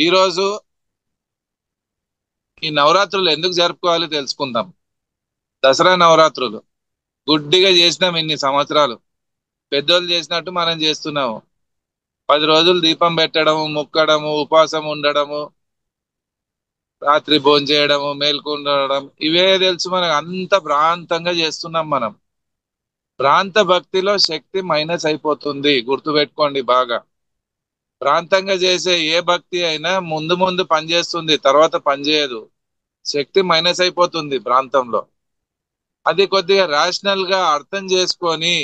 ఈ రోజు ఈ నవరాత్రులు ఎందుకు జరుపుకోవాలి తెలుసుకుందాం. దసరా నవరాత్రులు గుడ్డిగా చేసినాం ఇన్ని సంవత్సరాలు. పెద్దోళ్ళు చేసినట్టు మనం చేస్తున్నాము. 10 రోజులు దీపం పెట్టడము, మొక్కడము, ఉపవాసం ఉండడము, రాత్రి భోంచేయడము, మేల్కొనడం, ఇవే తెలుసు మనకు. అంత భ్రాంతంగా చేస్తున్నాం మనం. భ్రాంత భక్తిలో శక్తి మైనస్ అయిపోతుంది, గుర్తుపెట్టుకోండి బాగా. భ్రాంతంగా చేసే ఏ భక్తి అయినా ముందు ముందు పనిచేస్తుంది, తర్వాత పనిచేయదు. శక్తి మైనస్ అయిపోతుంది ప్రాంతంలో. అది కొద్దిగా రేషనల్ గా అర్థం చేసుకొని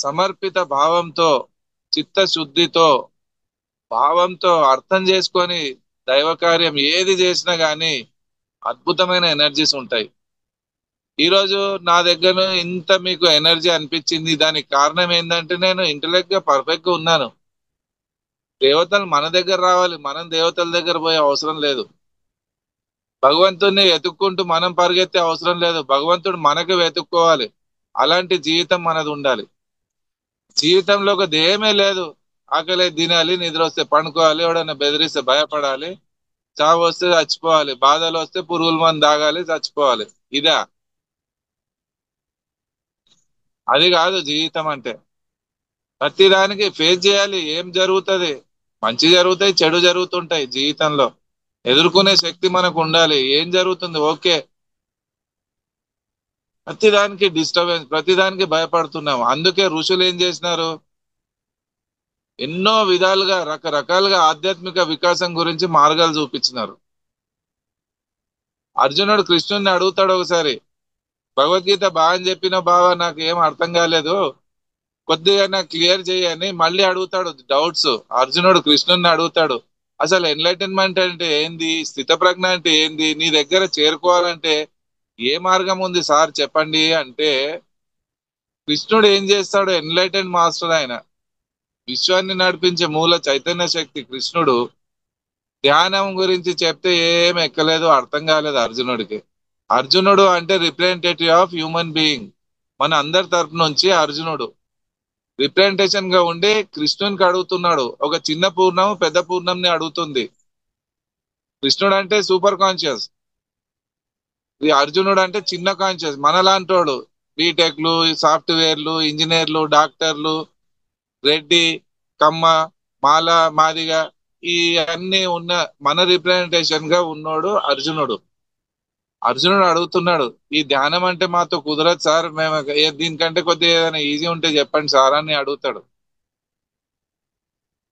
సమర్పిత భావంతో, చిత్తశుద్ధితో, భావంతో అర్థం చేసుకొని దైవ కార్యం ఏది చేసినా గానీ అద్భుతమైన ఎనర్జీస్ ఉంటాయి. ఈ రోజు నా దగ్గర ఇంత మీకు ఎనర్జీ అనిపించింది, దానికి కారణం ఏంటంటే నేను ఇంటలెక్ట్ గా పర్ఫెక్ట్ గా ఉన్నాను. దేవతలు మన దగ్గర రావాలి, మనం దేవతల దగ్గర పోయే అవసరం లేదు. భగవంతుడిని వెతుక్కుంటూ మనం పరిగెత్తే అవసరం లేదు, భగవంతుడు మనకు వెతుక్కోవాలి. అలాంటి జీవితం మనది ఉండాలి. జీవితంలో ఒక ధ్యేయమే లేదు. ఆకలి తినాలి, నిద్ర వస్తే పండుకోవాలి, ఎవడన్నా బెదిరిస్తే భయపడాలి, చావు వస్తే చచ్చిపోవాలి, బాధలు వస్తే పురుగుల మందు తాగాలి, చచ్చిపోవాలి. ఇదా? అది కాదు జీవితం అంటే. ప్రతి దానికి ఫేస్ చేయాలి. ఏం జరుగుతుంది? మంచి జరుగుతాయి, చెడు జరుగుతుంటాయి జీవితంలో. ఎదుర్కొనే శక్తి మనకు ఉండాలి. ఏం జరుగుతుంది? ఓకే. ప్రతిదానికి డిస్టర్బెన్స్, ప్రతిదానికి భయపడుతున్నాం. అందుకే ఋషులు ఏం చేసినారు? ఎన్నో విధాలుగా రకరకాలుగా ఆధ్యాత్మిక వికాసం గురించి మార్గాలు చూపించినారు. అర్జునుడు కృష్ణుడిని అడుగుతాడు ఒకసారి, భగవద్గీత బాగా చెప్పిన బావా, నాకు ఏం అర్థం కాలేదు, కొద్దిగా నాకు క్లియర్ చేయని మళ్ళీ అడుగుతాడు డౌట్స్. అర్జునుడు కృష్ణుడిని అడుగుతాడు, అసలు ఎన్లైటన్మెంట్ అంటే ఏంది, స్థిత ప్రజ్ఞ అంటే ఏంది, నీ దగ్గర చేరుకోవాలంటే ఏ మార్గం ఉంది సార్ చెప్పండి అంటే, కృష్ణుడు ఏం చేస్తాడు? ఎన్లైటెన్ మాస్టర్ ఆయన, విశ్వాన్ని నడిపించే మూల చైతన్య శక్తి కృష్ణుడు. ధ్యానం గురించి చెప్తే ఏం ఎక్కలేదు, అర్థం కాలేదు అర్జునుడికి. అర్జునుడు అంటే రిప్రజెంటేటివ్ ఆఫ్ హ్యూమన్ బీయింగ్. మన అందరి తరపు నుంచి అర్జునుడు రిప్రజెంటేషన్ గా ఉండి కృష్ణునికి అడుగుతున్నాడు. ఒక చిన్న పూర్ణం పెద్ద పూర్ణంని అడుగుతుంది. కృష్ణుడు అంటే సూపర్ కాన్షియస్, ఈ అర్జునుడు అంటే చిన్న కాన్షియస్, మనలాంటోడు. బీటెక్లు, సాఫ్ట్వేర్లు, ఇంజనీర్లు, డాక్టర్లు, రెడ్డి, కమ్మ, మాల, మాదిగ, ఈ అన్ని ఉన్న మన రిప్రజెంటేషన్ గా ఉన్నోడు అర్జునుడు. అర్జునుడు అడుగుతున్నాడు, ఈ ధ్యానం అంటే మాతో కుదరదు సార్, మేము దీనికంటే కొద్దిగా ఏదైనా ఈజీ ఉంటే చెప్పండి సార్ అని అడుగుతాడు.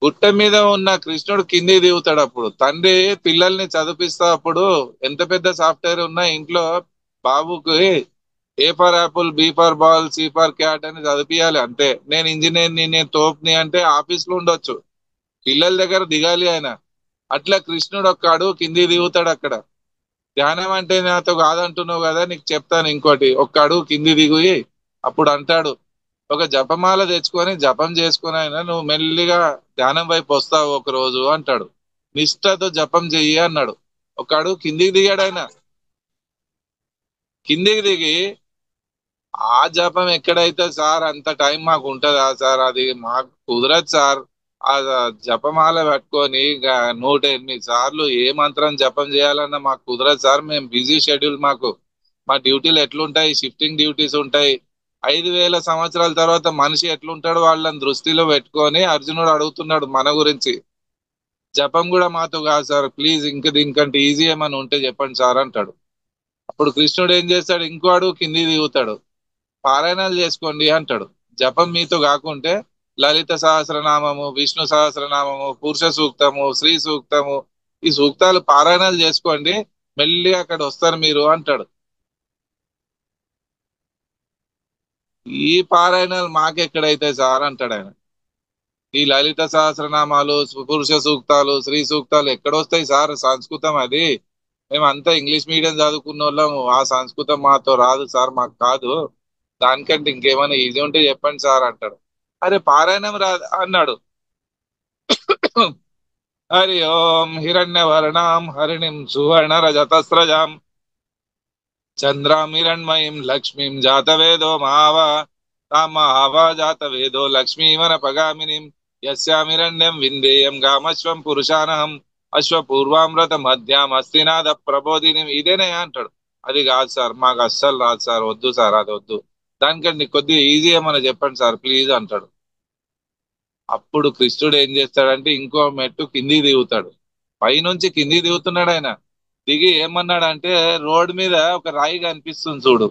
గుట్ట మీద ఉన్న కృష్ణుడు కిందికి దిగుతాడు. అప్పుడు తండ్రి పిల్లల్ని చదివిస్తా, అప్పుడు ఎంత పెద్ద సాఫ్ట్వేర్ ఉన్నా ఇంట్లో బాబుకి A for apple, B for ball, C for cat అని చదివియాలి అంతే. నేను ఇంజనీర్ని, నేను తోపుని అంటే ఆఫీస్ లో ఉండొచ్చు, పిల్లల దగ్గర దిగాలి ఆయన. అట్లా కృష్ణుడు ఒక్క అడుగు కిందికి దిగుతాడు అక్కడ. ధ్యానం అంటే నాతో కాదంటున్నావు కదా, నీకు చెప్తాను ఇంకోటి. ఒక్క అడుగు కింది దిగి అప్పుడు అంటాడు, ఒక జపమాల తెచ్చుకొని జపం చేసుకుని అయినా నువ్వు మెల్లిగా ధ్యానం వైపు వస్తావు ఒక రోజు అంటాడు. నిష్ఠతో జపం చెయ్యి అన్నాడు. ఒక అడుగు కిందికి దిగాడు ఆయన. కిందికి దిగి ఆ జపం ఎక్కడైతే సార్, అంత టైం మాకు ఉంటుందా సార్, అది మాకు కుదరదు సార్. ఆ జపమాల పట్టుకొని 108 సార్లు ఏ మంత్రం జపం చేయాలన్నా మాకు కుదరదు సార్, మేము బిజీ షెడ్యూల్ మాకు. మా డ్యూటీలు ఎట్లుంటాయి, షిఫ్టింగ్ డ్యూటీస్ ఉంటాయి. 5,000 సంవత్సరాల తర్వాత మనిషి ఎట్లుంటాడు వాళ్ళని దృష్టిలో పెట్టుకొని అర్జునుడు అడుగుతున్నాడు మన గురించి. జపం కూడా మాతో కాదు సార్, ప్లీజ్ ఇంకా దీనికంటే ఈజీ ఏమైనా ఉంటే చెప్పండి సార్ అంటాడు. అప్పుడు కృష్ణుడు ఏం చేస్తాడు? ఇంకో అడుగు కింది దిగుతాడు. పారాయణాలు చేసుకోండి అంటాడు. జపం మీతో కాకుంటే లలిత సహస్రనామము, విష్ణు సహస్రనామము, పురుష సూక్తము, శ్రీ సూక్తము, ఈ సూక్తాలు పారాయణాలు చేసుకోండి, మెల్లిగా అక్కడ వస్తారు మీరు అంటాడు. ఈ పారాయణాలు మాకెక్కడైతే సార్ అంటాడు ఆయన. ఈ లలిత సహస్రనామాలు, పురుష సూక్తాలు, శ్రీ సూక్తాలు ఎక్కడొస్తాయి సార్, సంస్కృతం అది. మేము అంతా ఇంగ్లీష్ మీడియం చదువుకున్న వాళ్ళము, ఆ సంస్కృతం మాతో రాదు సార్, మాకు కాదు. దానికంటే ఇంకేమైనా ఈజీ ఉంటే చెప్పండి సార్ అంటాడు. అరే పారాయణం రాదు అన్నాడు. హరి ఓం హిరణ్యవర్ణాం హరిణిం సువర్ణ రజతస్రజాం చంద్రాం హిరణ్మయీం లక్ష్మీం జాతవేదో మావ తామావ జాతవేదో లక్ష్మీవన పగామినిం యస్యామిరణ్యం విందేయం గామశ్వం పురుషానహం అశ్వపూర్వామృత మధ్యాం అస్తినాథ ప్రబోధిని ఇదేనే అంటాడు. అది కాదు సార్, మాకు అస్సలు రాదు సార్, వద్దు సార్, అది వద్దు, దానికంటే కొద్దిగా ఈజీ ఏమన్నా చెప్పండి సార్ ప్లీజ్ అంటాడు. అప్పుడు కృష్ణుడు ఏం చేస్తాడంటే ఇంకో మెట్టు కిందికి దిగుతాడు. పైనుంచి కిందికి దిగుతున్నాడు ఆయన. దిగి ఏమన్నాడంటే, రోడ్ మీద ఒక రాయి కనిపిస్తుంది చూడు,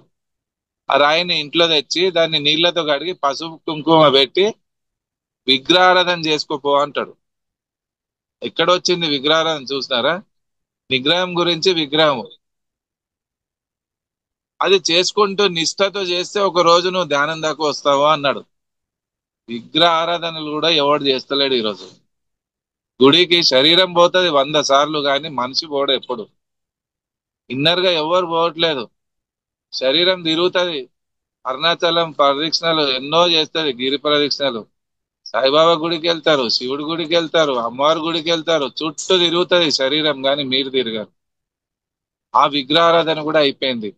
ఆ రాయిని ఇంట్లో తెచ్చి దాన్ని నీళ్లతో కడిగి పసుపు కుంకుమ పెట్టి విగ్రహారాధన చేసుకోపో అంటాడు. ఎక్కడొచ్చింది విగ్రహారాధన చూసినారా? నిగ్రహం గురించి విగ్రహం. అది చేసుకుంటూ నిష్ఠతో చేస్తే ఒక రోజు నువ్వు ధ్యానం దాకా వస్తావు అన్నాడు. విగ్రహ ఆరాధనలు కూడా ఎవడు చేస్తలేడు ఈరోజు. గుడికి శరీరం పోతుంది 100 సార్లు కానీ మనిషి పోడు ఎప్పుడు. ఇన్నర్ గా ఎవరు పోవట్లేదు. శరీరం తిరుగుతుంది. అరుణాచలం ప్రదక్షిణలు ఎన్నో చేస్తుంది, గిరి ప్రదక్షిణలు. సాయిబాబా గుడికి వెళ్తారు, శివుడి గుడికి వెళ్తారు, అమ్మవారి గుడికి వెళ్తారు, చుట్టూ తిరుగుతుంది శరీరం, కానీ మీరు తిరగారు. ఆ విగ్రహారాధన కూడా అయిపోయింది.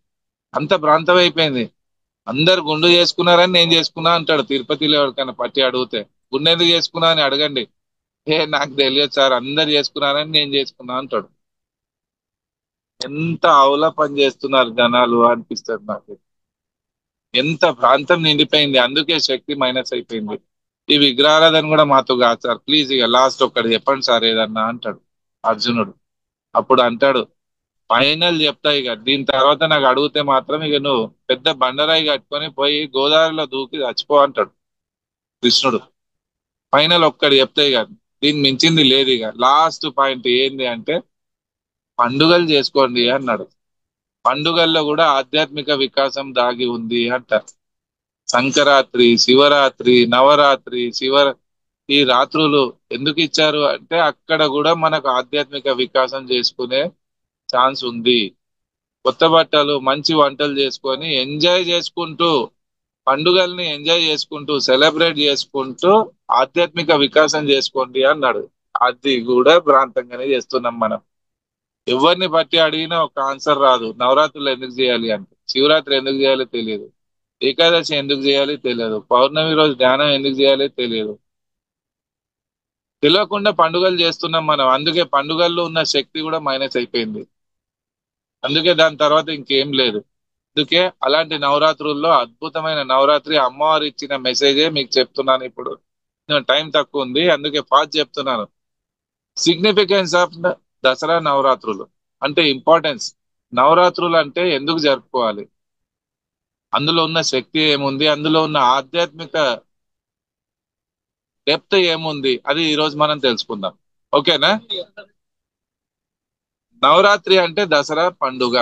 అంత ప్రాంతం అయిపోయింది. అందరు గుండు చేసుకున్నారని నేను చేసుకున్నా అంటాడు. తిరుపతిలో ఎవరికైనా పట్టి అడిగితే గుండె ఎందుకు చేసుకున్నా అని అడగండి, ఏ నాకు తెలియదు సార్, అందరు చేసుకున్నారని నేను చేసుకున్నా అంటాడు. ఎంత అవల పని చేస్తున్నారు జనాలు అనిపిస్తుంది నాకు. ఎంత ప్రాంతం నిండిపోయింది, అందుకే శక్తి మైనస్ అయిపోయింది. ఈ విగ్రహారాధన కూడా మాతో కాదు సార్, ప్లీజ్ ఇక లాస్ట్ ఒక్కటి చెప్పండి సార్ ఏదన్నా అంటాడు అర్జునుడు. అప్పుడు అంటాడు, ఫైనల్ చెప్తా, ఇక దీని తర్వాత నాకు అడిగితే మాత్రం ఇక నువ్వు పెద్ద బండరాయి కట్టుకొని పోయి గోదావరిలో దూకి చచ్చిపో అంటాడు కృష్ణుడు. ఫైనల్ ఒక్కటి చెప్తే ఇక దీన్ని మించింది లేదు. ఇక లాస్ట్ పాయింట్ ఏంది అంటే, పండుగలు చేసుకోండి అన్నాడు. పండుగల్లో కూడా ఆధ్యాత్మిక వికాసం దాగి ఉంది అంటారు. సంక్రాంతి, శివరాత్రి, నవరాత్రి, ఈ రాత్రులు ఎందుకు ఇచ్చారు అంటే అక్కడ కూడా మనకు ఆధ్యాత్మిక వికాసం చేసుకునే ఛాన్స్ ఉంది. కొత్త బట్టలు, మంచి వంటలు చేసుకొని ఎంజాయ్ చేసుకుంటూ, పండుగల్ని ఎంజాయ్ చేసుకుంటూ, సెలబ్రేట్ చేసుకుంటూ ఆధ్యాత్మిక వికాసం చేసుకోండి అన్నాడు. అది కూడా భ్రాంతంగానే చేస్తున్నాం మనం. ఎవరిని బట్టి అడిగినా ఒక ఆన్సర్ రాదు. నవరాత్రులు ఎందుకు చేయాలి అంటే, శివరాత్రి ఎందుకు చేయాలో తెలియదు, ఏకాదశి ఎందుకు చేయాలి తెలియదు, పౌర్ణమి రోజు ధ్యానం ఎందుకు చేయాలి తెలియదు. తెలియకుండా పండుగలు చేస్తున్నాం మనం. అందుకే పండుగల్లో ఉన్న శక్తి కూడా మైనస్ అయిపోయింది. అందుకే దాని తర్వాత ఇంకేం లేదు. అందుకే అలాంటి నవరాత్రుల్లో అద్భుతమైన నవరాత్రి అమ్మవారు ఇచ్చిన మెసేజే మీకు చెప్తున్నాను ఇప్పుడు. టైం తక్కువ ఉంది అందుకే ఫాస్ట్ చెప్తున్నాను. సిగ్నిఫికెన్స్ ఆఫ్ దసరా నవరాత్రులు అంటే ఇంపార్టెన్స్. నవరాత్రులు అంటే ఎందుకు జరుపుకోవాలి, అందులో ఉన్న శక్తి ఏముంది, అందులో ఉన్న ఆధ్యాత్మిక డెప్త్ ఏముంది, అది ఈ రోజు మనం తెలుసుకుందాం. ఓకేనా? నవరాత్రి అంటే దసరా పండుగ.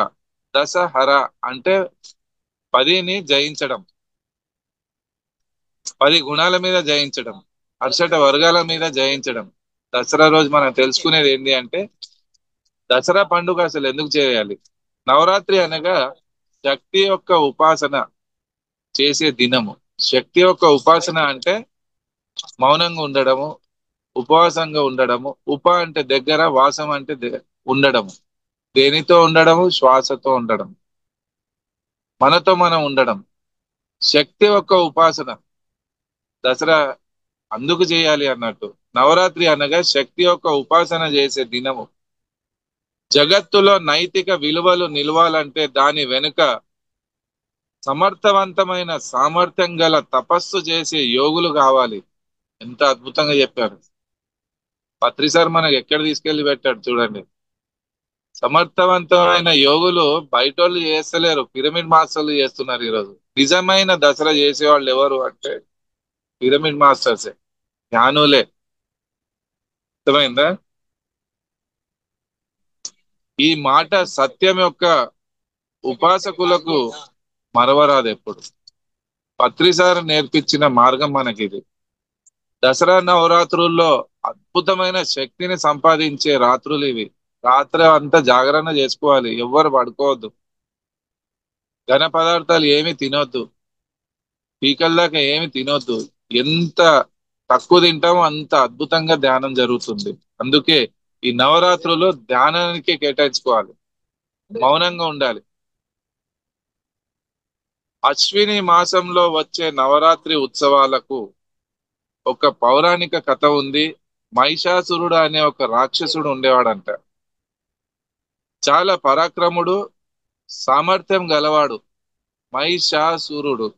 దసహర అంటే 10ని జయించడం, 10 గుణాల మీద జయించడం, అర్షట వర్గాల మీద జయించడం. దసరా రోజు మనం తెలుసుకునేది ఏంటి అంటే, దసరా పండుగ అసలు ఎందుకు చేయాలి. నవరాత్రి అనగా శక్తి యొక్క ఉపాసన చేసే దినము. శక్తి యొక్క ఉపాసన అంటే మౌనంగా ఉండడము, ఉపవాసంగా ఉండడము. అంటే దగ్గర, వాసం అంటే ఉండడము. దేనితో ఉండడము? శ్వాసతో ఉండడం, మనతో మనం ఉండడం. శక్తి యొక్క ఉపాసన దసరా అందుకు చేయాలి అన్నట్టు. నవరాత్రి అనగా శక్తి యొక్క ఉపాసన చేసే దినము. జగత్తులో నైతిక విలువలు నిలవాలంటే దాని వెనుక సమర్థవంతమైన సామర్థ్యం గల తపస్సు చేసే యోగులు కావాలి. ఎంత అద్భుతంగా చెప్పారు పత్రి సార్, మనకు ఎక్కడ తీసుకెళ్లి పెట్టాడు చూడండి. సమర్థవంతమైన యోగులు బయటోళ్ళు చేస్తలేరు, పిరమిడ్ మాస్టర్లు చేస్తున్నారు ఈరోజు. నిజమైన దసరా చేసేవాళ్ళు ఎవరు అంటే పిరమిడ్ మాస్టర్సే, జ్ఞానులే. అర్థమైందా? ఈ మాట సత్యం యొక్క ఉపాసకులకు మరవరాదు ఎప్పుడు. పత్రిసారి నేర్పించిన మార్గం మనకిది. దసరా నవరాత్రుల్లో అద్భుతమైన శక్తిని సంపాదించే రాత్రులు ఇవి. రాత్రి అంతా జాగరణ చేసుకోవాలి, ఎవ్వరు పడుకోవద్దు, ఘన పదార్థాలు ఏమి తినొద్దు, పీకల దాకా ఏమి తినొద్దు. ఎంత తక్కువ తింటామో అంత అద్భుతంగా ధ్యానం జరుగుతుంది. అందుకే ఈ నవరాత్రులు ధ్యానానికి కేటాయించుకోవాలి, మౌనంగా ఉండాలి. అశ్విని మాసంలో వచ్చే నవరాత్రి ఉత్సవాలకు ఒక పౌరాణిక కథ ఉంది. మహిషాసురుడు అనే ఒక రాక్షసుడు ఉండేవాడంట. చాలా పరాక్రముడు, సామర్థ్యం గలవాడు. మహిషాసురుడు.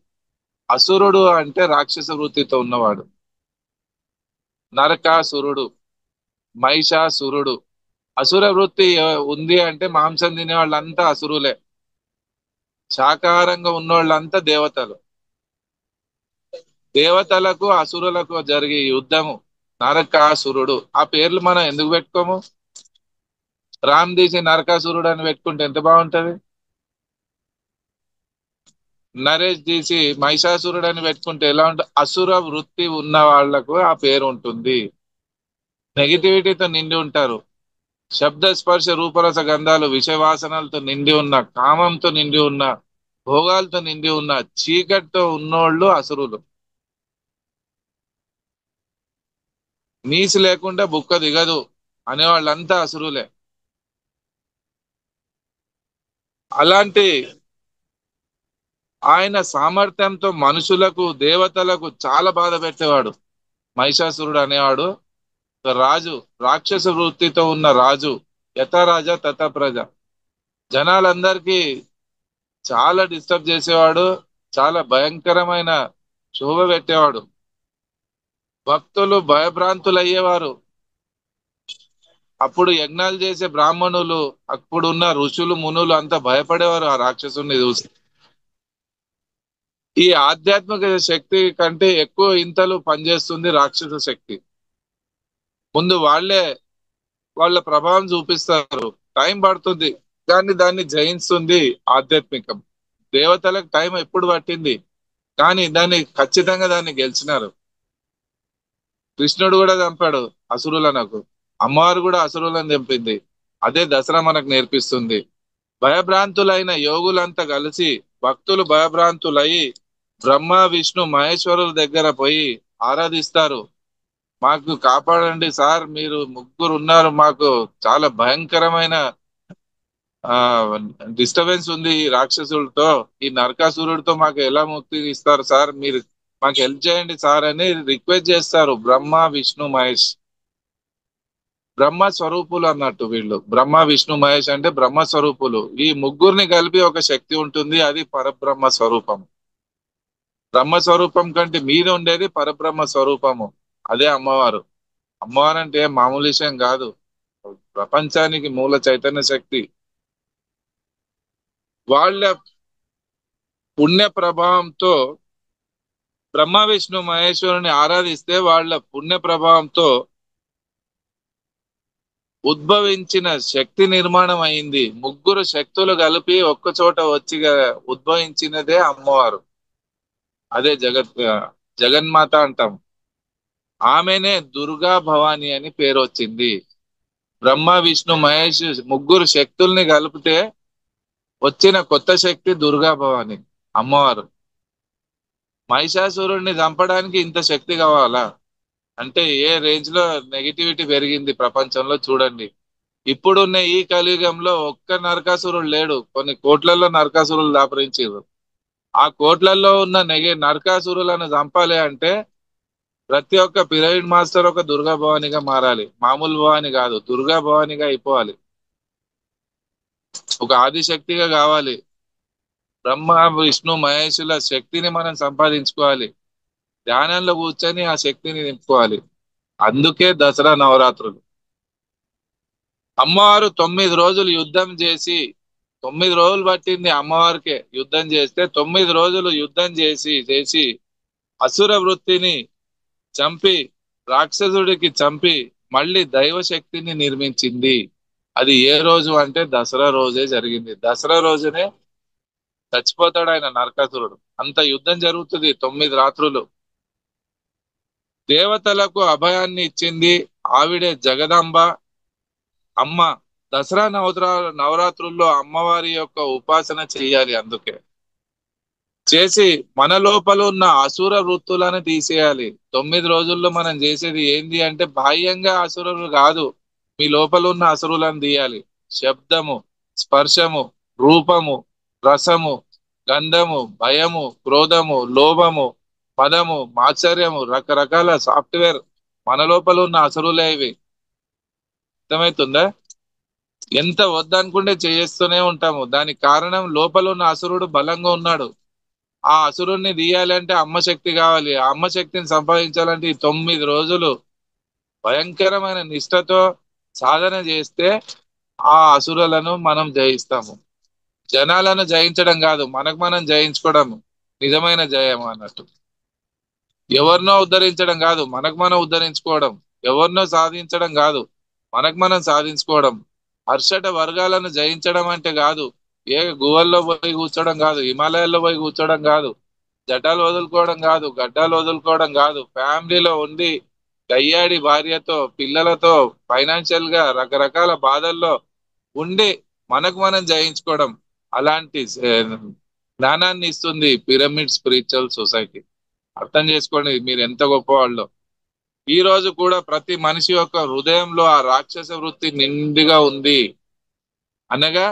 అసురుడు అంటే రాక్షస వృత్తితో ఉన్నవాడు. నరకాసురుడు, మహిషాసురుడు. అసుర వృత్తి ఉంది అంటే మాంసం తినే వాళ్ళంతా అసురులే. శాకాహారంగా ఉన్నోళ్ళంతా దేవతలు. దేవతలకు అసురులకు జరిగే యుద్ధము నరకాసురుడు. ఆ పేర్లు మనం ఎందుకు పెట్టుకోము? రామ్ తీసి నరకాసురుడు అని పెట్టుకుంటే ఎంత బాగుంటది. నరేష్ తీసి మహిషాసురుడు అని పెట్టుకుంటే ఎలా ఉంటుంది? అసుర వృత్తి ఉన్న వాళ్లకు ఆ పేరు ఉంటుంది. నెగిటివిటీతో నిండి ఉంటారు. శబ్ద స్పర్శ రూపరస గంధాలు విషవాసనలతో నిండి ఉన్న, కామంతో నిండి ఉన్న, భోగాలతో నిండి ఉన్న, చీకటితో ఉన్నోళ్ళు అసురులు. నీసి లేకుండా బుక్క దిగదు అనేవాళ్ళంతా అసురులే. అలాంటి ఆయన సామర్థ్యంతో మనుషులకు, దేవతలకు చాలా బాధ పెట్టేవాడు. మహిషాసురుడు అనేవాడు రాజు, రాక్షస వృత్తితో ఉన్న రాజు. యథ రాజా తథ ప్రజ. జనాలందరికీ చాలా డిస్టర్బ్ చేసేవాడు. చాలా భయంకరమైన శోభ పెట్టేవాడు. భక్తులు భయభ్రాంతులు అయ్యేవారు. అప్పుడు యజ్ఞాలు చేసే బ్రాహ్మణులు, అప్పుడున్న ఋషులు మునులు అంతా భయపడేవారు ఆ రాక్షసుని చూసి. ఈ ఆధ్యాత్మిక శక్తి కంటే ఎక్కువ ఇంతలు పనిచేస్తుంది రాక్షస శక్తి. ముందు వాళ్ళ ప్రభావం చూపిస్తారు. టైం పడుతుంది కానీ దాన్ని జయిస్తుంది ఆధ్యాత్మికం. దేవతలకు టైం ఎప్పుడు పట్టింది కానీ దాన్ని గెలిచినారు. కృష్ణుడు కూడా చంపాడు అసురులకు. అమ్మవారు కూడా అసురులను చంపింది. అదే దసరా మనకు నేర్పిస్తుంది. భయభ్రాంతులైన యోగులంతా కలిసి, భక్తులు భయభ్రాంతులై బ్రహ్మ విష్ణు మహేశ్వరుల దగ్గర పోయి ఆరాధిస్తారు. మాకు కాపాడండి సార్, మీరు ముగ్గురు ఉన్నారు, మాకు చాలా భయంకరమైన ఆ డిస్టర్బెన్స్ ఉంది ఈ రాక్షసులతో, ఈ నరకాసురుడితో మాకు ఎలా ముక్తి ఇస్తారు సార్, మీరు మాకు హెల్ప్ చేయండి సార్ అని రిక్వెస్ట్ చేస్తారు. బ్రహ్మ విష్ణు మహేష్ బ్రహ్మ స్వరూపులు అన్నట్టు. వీళ్ళు బ్రహ్మ విష్ణు మహేష్ అంటే బ్రహ్మ స్వరూపులు. ఈ ముగ్గురిని కలిపి ఒక శక్తి ఉంటుంది, అది పరబ్రహ్మ స్వరూపం. బ్రహ్మ స్వరూపం కంటే మీద ఉండేది పరబ్రహ్మ స్వరూపము, అదే అమ్మవారు. అమ్మవారు అంటే మామూలు విషయం కాదు, ప్రపంచానికి మూల చైతన్య శక్తి. వాళ్ళ పుణ్య ప్రభావంతో బ్రహ్మ విష్ణు మహేశ్వరుని ఆరాధిస్తే వాళ్ళ పుణ్య ప్రభావంతో ఉద్భవించిన శక్తి నిర్మాణం అయింది. ముగ్గురు శక్తులు కలిపి ఒక్క చోట వచ్చి ఉద్భవించినదే అమ్మవారు. అదే జగన్మాత అంటాం. ఆమెనే దుర్గా భవాని అని పేరు వచ్చింది. బ్రహ్మ విష్ణు మహేష్ ముగ్గురు శక్తుల్ని కలిపితే వచ్చిన కొత్త శక్తి దుర్గా భవాని అమ్మవారు. మహిషాసురుడిని చంపడానికి ఇంత శక్తి కావాలా అంటే ఏ రేంజ్ లో నెగిటివిటీ పెరిగింది ప్రపంచంలో చూడండి. ఇప్పుడున్న ఈ కలియుగంలో ఒక్క నరకాసురుడు లేడు, కొన్ని కోట్లలో నరకాసురులు దాపరించారు. ఆ కోట్లలో ఉన్న నరకాసురులను చంపాలి అంటే ప్రతి ఒక్క పిరమిడ్ మాస్టర్ ఒక దుర్గా భవానిగా మారాలి. మామూలు భవాని కాదు, దుర్గా భవానిగా అయిపోవాలి. ఒక ఆదిశక్తిగా కావాలి. బ్రహ్మ విష్ణు మహేషుల శక్తిని మనం సంపాదించుకోవాలి. ధ్యానంలో కూర్చొని ఆ శక్తిని నింపుకోవాలి. అందుకే దసరా నవరాత్రులు. అమ్మవారు 9 రోజులు యుద్ధం చేసి, 9 రోజులు పట్టింది అమ్మవారికే యుద్ధం చేస్తే, 9 రోజులు యుద్ధం చేసి అసుర వృత్తిని చంపి, రాక్షసుడికి చంపి మళ్ళీ దైవ శక్తిని నిర్మించింది. అది ఏ రోజు అంటే దసరా రోజే జరిగింది. దసరా రోజునే చచ్చిపోతాడు ఆయన నరకాసురుడు. అంత యుద్ధం జరుగుతుంది 9 రాత్రులు. దేవతలకు అభయాన్ని ఇచ్చింది ఆవిడే జగదాంబ అమ్మ. దసరా నవరాత్రుల్లో అమ్మవారి యొక్క ఉపాసన చెయ్యాలి. అందుకే చేసి మన లోపల ఉన్న అసుర వృత్తులను తీసేయాలి. 9 రోజుల్లో మనం చేసేది ఏంది అంటే బాహ్యంగా అసురులు కాదు, మీ లోపల ఉన్న అసురులను తీయాలి. శబ్దము, స్పర్శము, రూపము, రసము, గంధము, భయము, క్రోధము, లోభము, మదము, మాత్సర్యము, రకరకాల సాఫ్ట్వేర్ మన లోపల ఉన్న అసలులే ఇవి. అర్థమవుతుందా? ఎంత వద్దనుకుంటే చేస్తూనే ఉంటాము. దానికి కారణం లోపల ఉన్న అసురుడు బలంగా ఉన్నాడు. ఆ అసురుణ్ణి తీయాలంటే అమ్మ శక్తి కావాలి. ఆ అమ్మ శక్తిని సంపాదించాలంటే ఈ 9 రోజులు భయంకరమైన నిష్ఠతో సాధన చేస్తే ఆ అసురులను మనం జయిస్తాము. జనాలను జయించడం కాదు, మనకు మనం జయించుకోవడం నిజమైన జయం అన్నట్టు. ఎవరినో ఉద్ధరించడం కాదు, మనకు మనం ఉద్ధరించుకోవడం. ఎవరినో సాధించడం కాదు, మనకు మనం సాధించుకోవడం. హర్షట వర్గాలను జయించడం అంటే కాదు, ఏ గుహల్లో పోయి కూర్చోడం కాదు, హిమాలయాల్లో పోయి కూర్చోడం కాదు, జటాలు వదులుకోవడం కాదు, గడ్డాలు వదులుకోవడం కాదు, ఫ్యామిలీలో ఉండి గయ్యాడి భార్యతో పిల్లలతో ఫైనాన్షియల్ గా రకరకాల బాధల్లో ఉండి మనకు మనం జయించుకోవడం. అలాంటి జ్ఞానాన్ని ఇస్తుంది పిరమిడ్ స్పిరిచువల్ సొసైటీ. అర్థం చేసుకోండి మీరు ఎంత గొప్పవాళ్ళో. ఈ రోజు కూడా ప్రతి మనిషి యొక్క హృదయంలో ఆ రాక్షస వృత్తి నిండుగా ఉంది. అనగా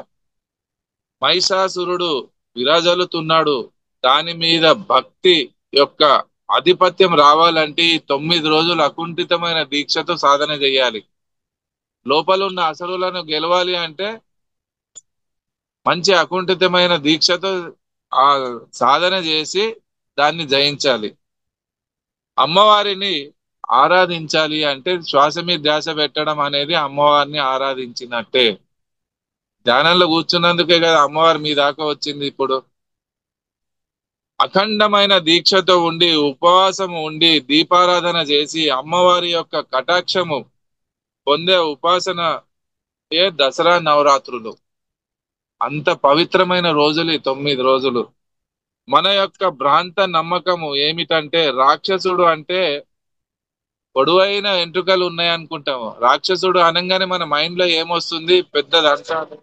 మహిషాసురుడు విరాజలుతున్నాడు. దాని మీద భక్తి యొక్క ఆధిపత్యం రావాలంటే ఈ 9 రోజులు అకుంఠితమైన దీక్షతో సాధన చేయాలి. లోపల ఉన్న అసురులను గెలవాలి అంటే మంచి అకుంఠితమైన దీక్షతో ఆ సాధన చేసి దాన్ని జయించాలి. అమ్మవారిని ఆరాధించాలి అంటే శ్వాస మీద ధ్యాస పెట్టడం అనేది అమ్మవారిని ఆరాధించినట్టే. ధ్యానంలో కూర్చున్నందుకే కదా అమ్మవారి మీ దాకా వచ్చింది. ఇప్పుడు అఖండమైన దీక్షతో ఉండి ఉపవాసం ఉండి దీపారాధన చేసి అమ్మవారి యొక్క కటాక్షము పొందే ఉపాసన ఏ దసరా నవరాత్రులు. అంత పవిత్రమైన రోజులు ఈ 9 రోజులు. మన యొక్క భ్రాంత నమ్మకము ఏమిటంటే రాక్షసుడు అంటే పొడవైన వెంట్రుకలు ఉన్నాయనుకుంటాము. రాక్షసుడు అనగానే మన మైండ్ లో ఏమొస్తుంది? పెద్ద దంతాలు,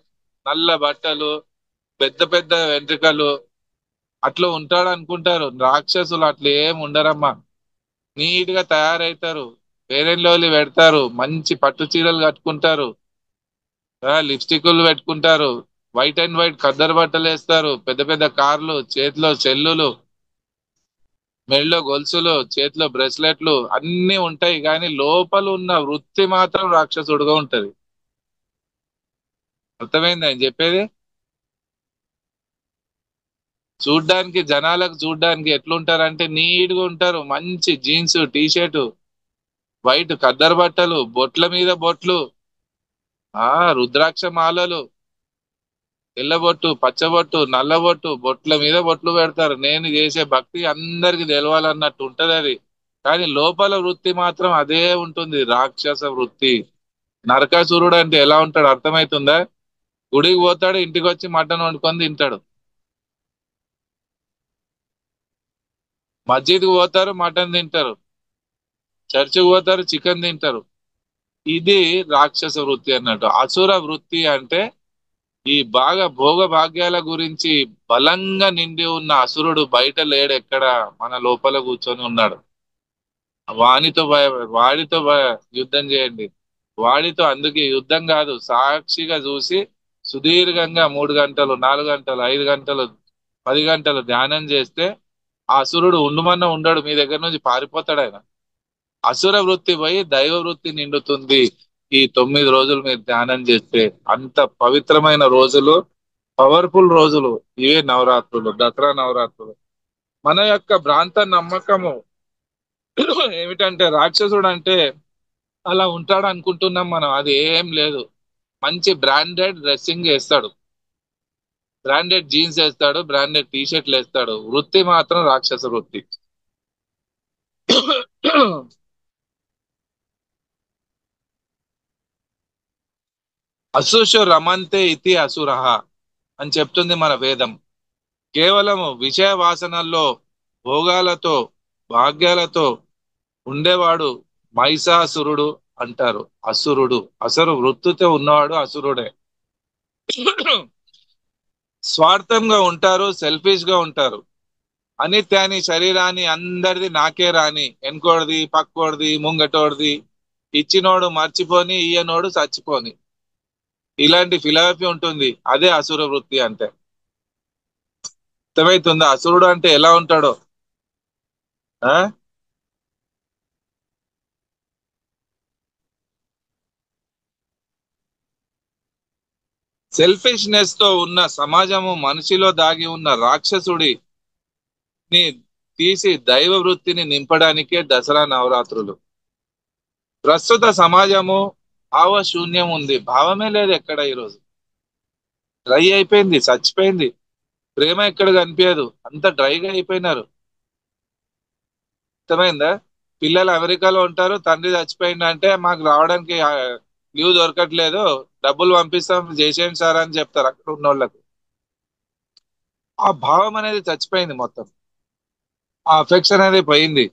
నల్ల బట్టలు, పెద్ద పెద్ద వెంట్రుకలు, అట్లా ఉంటాడు అనుకుంటారు. రాక్షసులు అట్లా ఏం ఉండరమ్మా. నీట్ గా తయారవుతారు, ఫెయిర్ లవ్లీ పెడతారు, మంచి పట్టు చీరలు కట్టుకుంటారు, లిప్స్టిక్లు పెట్టుకుంటారు, వైట్ అండ్ వైట్ ఖద్దరు బట్టలు వేస్తారు, పెద్ద పెద్ద కార్లు, చేతిలో చెల్లులు, మెడలో గొలుసులు, చేతిలో బ్రెస్లెట్లు అన్ని ఉంటాయి. కానీ లోపల ఉన్న వృత్తి మాత్రం రాక్షసుడుగా ఉంటది. అర్థమైంది ఆయన చెప్పేది? చూడ్డానికి జనాలకు చూడ్డానికి ఎట్లుంటారంటే నీట్ గా ఉంటారు. మంచి జీన్స్ టీ షర్టు, వైట్ ఖద్దరు బట్టలు, బొట్ల మీద బొట్లు, రుద్రాక్ష మాలలు, తెల్లబొట్టు, పచ్చబొట్టు, నల్లబొట్టు, బొట్ల మీద బొట్లు పెడతారు. నేను చేసే భక్తి అందరికి తెలవాలన్నట్టు ఉంటది అది. కానీ లోపల వృత్తి మాత్రం అదే ఉంటుంది, రాక్షస వృత్తి. నరకాసురుడు అంటే ఎలా ఉంటాడు అర్థమవుతుందా? గుడికి పోతాడు, ఇంటికి వచ్చి మటన్ వండుకొని తింటాడు. మస్జిద్కి పోతారు, మటన్ తింటారు. చర్చికి పోతారు, చికెన్ తింటారు. ఇది రాక్షస వృత్తి అన్నట్టు. అసుర వృత్తి అంటే ఈ బాగా భోగ భాగ్యాల గురించి బలంగా నిండి ఉన్న అసురుడు బయట లేడు, ఎక్కడ మన లోపల కూర్చొని ఉన్నాడు. వానితో వాడితో యుద్ధం చేయండి. వాడితో అందుకే యుద్ధం కాదు, సాక్షిగా చూసి సుదీర్ఘంగా 3 గంటలు, 4 గంటలు, 5 గంటలు, 10 గంటలు ధ్యానం చేస్తే ఆ అసురుడు ఉండుమన్న ఉండడు, మీ దగ్గర నుంచి పారిపోతాడు ఆయన. అసుర వృత్తి పోయి దైవ వృత్తి నిండుతుంది ఈ 9 రోజులు మీరు ధ్యానం చేస్తే. అంత పవిత్రమైన రోజులు, పవర్ఫుల్ రోజులు ఇవే నవరాత్రులు, దసరా నవరాత్రులు. మన యొక్క భ్రాంత నమ్మకము ఏమిటంటే రాక్షసుడు అంటే అలా ఉంటాడు అనుకుంటున్నాం మనం. అది ఏం లేదు. మంచి బ్రాండెడ్ డ్రెస్సింగ్ వేస్తాడు, బ్రాండెడ్ జీన్స్ వేస్తాడు, బ్రాండెడ్ టీ షర్ట్లు వేస్తాడు. వృత్తి మాత్రం రాక్షస వృత్తి. అసుషు రమంతే ఇతి అసురహ అని చెప్తుంది మన వేదం. కేవలం విషయ వాసనల్లో, భోగాలతో, భాగ్యాలతో ఉండేవాడు మహిషాసురుడు అంటారు. అసురుడు, అసలు వృత్తితో ఉన్నవాడు అసురుడే. స్వార్థంగా ఉంటారు, సెల్ఫిష్ గా ఉంటారు. అనిత్యాన్ని శరీరాన్ని అందరిది నాకే రాని, వెనుకోడిది, పక్కోడిది, ముంగటోడిది, ఇచ్చినోడు మర్చిపోని, ఇయ్యనోడు చచ్చిపోని, ఇలాంటి ఫిలాసఫీ ఉంటుంది. అదే అసుర వృత్తి అంటే. అర్థమవుతుందా? అసురుడు అంటే ఎలా ఉంటాడో. ఆ సెల్ఫిష్నెస్ తో ఉన్న సమాజము మనిషిలో దాగి ఉన్న రాక్షసుడిని తీసి దైవ వృత్తిని నింపడానికే దసరా నవరాత్రులు. ప్రస్తుత సమాజము భావశూన్యం ఉంది, భావమే లేదు ఎక్కడ ఈరోజు. డ్రై అయిపోయింది, చచ్చిపోయింది. ప్రేమ ఎక్కడ కనిపించదు, అంత డ్రైగా అయిపోయినారు. అర్థమైందా? పిల్లలు అమెరికాలో ఉంటారు, తండ్రి చచ్చిపోయింది అంటే మాకు రావడానికి లీవ్ దొరకట్లేదు, డబ్బులు పంపిస్తాం చేసేయండి సార్ అని చెప్తారు అక్కడ ఉన్న వాళ్ళకు. ఆ భావం అనేది చచ్చిపోయింది మొత్తం, ఆ అఫెక్షన్ అనేది పోయింది.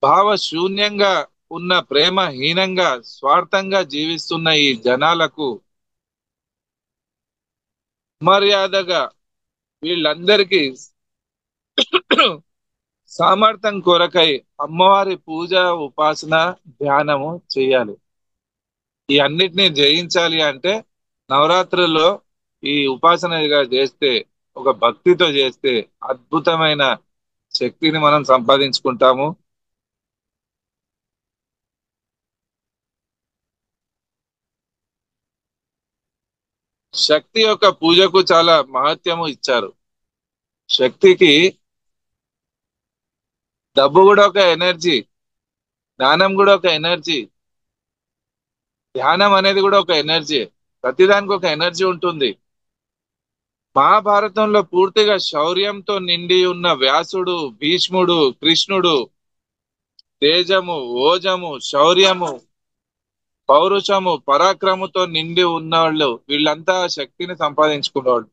భావ శూన్యంగా ఉన్న, ప్రేమ హీనంగా స్వార్థంగా జీవిస్తున్న ఈ జనాలకు మర్యాదగా వీళ్ళందరికీ సామర్థ్యం కొరకై అమ్మవారి పూజ, ఉపాసన, ధ్యానము చేయాలి. ఈ అన్నిటిని జయించాలి అంటే నవరాత్రుల్లో ఈ ఉపాసనగా చేస్తే, ఒక భక్తితో చేస్తే అద్భుతమైన శక్తిని మనం సంపాదించుకుంటాము. శక్తి యొక్క పూజకు చాలా మహత్యము ఇచ్చారు. శక్తికి డబ్బు కూడా ఒక ఎనర్జీ, జ్ఞానం కూడా ఒక ఎనర్జీ, ధ్యానం అనేది కూడా ఒక ఎనర్జీ. ప్రతిదానికి ఒక ఎనర్జీ ఉంటుంది. మహాభారతంలో పూర్తిగా శౌర్యంతో నిండి ఉన్న వ్యాసుడు, భీష్ముడు, కృష్ణుడు తేజము, ఓజము, శౌర్యము, పౌరుషము, పరాక్రముతో నిండి ఉన్నవాళ్ళు, వీళ్ళంతా శక్తిని సంపాదించుకున్నవాళ్ళు.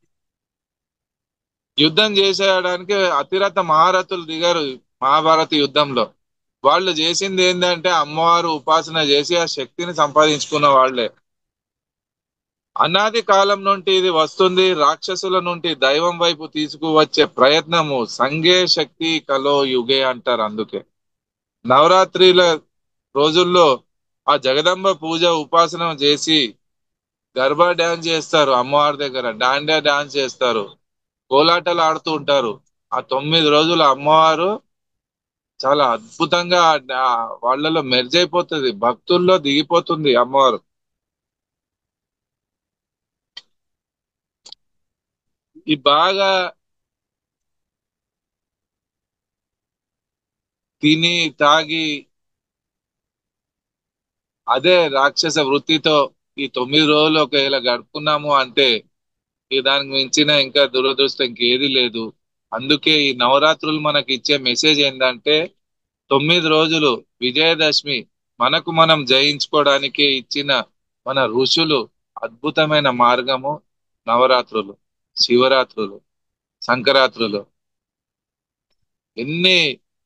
యుద్ధం చేసేయడానికి అతిరథ మహారథులు దిగారు మహాభారత యుద్ధంలో. వాళ్ళు చేసింది ఏంటంటే అమ్మవారు ఉపాసన చేసి ఆ శక్తిని సంపాదించుకున్న వాళ్ళే. అనాది కాలం నుండి ఇది వస్తుంది. రాక్షసుల నుండి దైవం వైపు తీసుకువచ్చే ప్రయత్నము సంగే శక్తి కలో యుగే అంటారు. అందుకే నవరాత్రిల రోజుల్లో ఆ జగదంబ పూజ ఉపాసన చేసి గర్బా డ్యాన్స్ చేస్తారు, అమ్మవారి దగ్గర డాండియా డాన్స్ చేస్తారు, కోలాటలు ఆడుతూ ఉంటారు. ఆ 9 రోజులు అమ్మవారు చాలా అద్భుతంగా వాళ్ళలో మెర్జ్ అయిపోతుంది, భక్తుల్లో దిగిపోతుంది అమ్మవారు. ఈ బాగా తిని తాగి అదే రాక్షస వృత్తితో ఈ 9 రోజులు ఒకవేళ గడుపుకున్నాము అంటే ఈ దానికి మించిన ఇంకా దురదృష్టం ఇంకేది లేదు. అందుకే ఈ నవరాత్రులు మనకి ఇచ్చే మెసేజ్ ఏంటంటే 9 రోజులు విజయదశమి మనకు మనం జయించుకోవడానికి ఇచ్చిన మన ఋషులు అద్భుతమైన మార్గము నవరాత్రులు, శివరాత్రులు, సంక్రాంతులు. ఎన్ని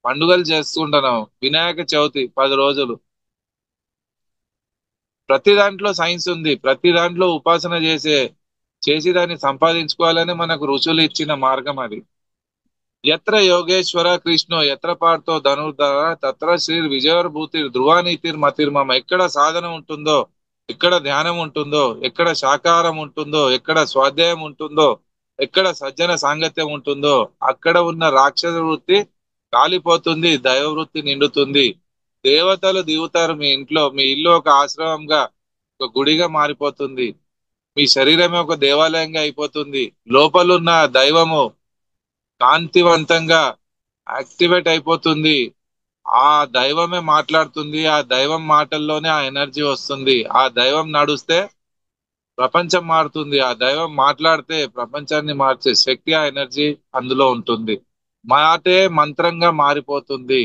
పండుగలు చేస్తుంటున్నాం, వినాయక చవితి 10 రోజులు. ప్రతి దాంట్లో సైన్స్ ఉంది, ప్రతి దాంట్లో ఉపాసన చేసి దాన్ని సంపాదించుకోవాలని మనకు ఋషులు ఇచ్చిన మార్గం అది. ఎత్ర యోగేశ్వర కృష్ణో ఎత్ర పార్థో ధనుర్ధర తత్ర శ్రీ విజయవరభూతి ధ్రువానీతిర్ మతిర్మమ. ఎక్కడ సాధన ఉంటుందో, ఎక్కడ ధ్యానం ఉంటుందో, ఎక్కడ శాకాహారం ఉంటుందో, ఎక్కడ స్వాధ్యాయం ఉంటుందో, ఎక్కడ సజ్జన సాంగత్యం ఉంటుందో అక్కడ ఉన్న రాక్షస వృత్తి కాలిపోతుంది, దైవ వృత్తి నిండుతుంది. దేవతలు దిగుతారు మీ ఇంట్లో, మీ ఇల్లు ఒక ఆశ్రమంగా, ఒక గుడిగా మారిపోతుంది. మీ శరీరమే ఒక దేవాలయంగా అయిపోతుంది. లోపలున్న దైవము కాంతివంతంగా యాక్టివేట్ అయిపోతుంది. ఆ దైవమే మాట్లాడుతుంది, ఆ దైవం మాటల్లోనే ఆ ఎనర్జీ వస్తుంది. ఆ దైవం నడుస్తే ప్రపంచం మారుతుంది, ఆ దైవం మాట్లాడితే ప్రపంచాన్ని మార్చే శక్తి, ఆ ఎనర్జీ అందులో ఉంటుంది. మాటే మంత్రంగా మారిపోతుంది.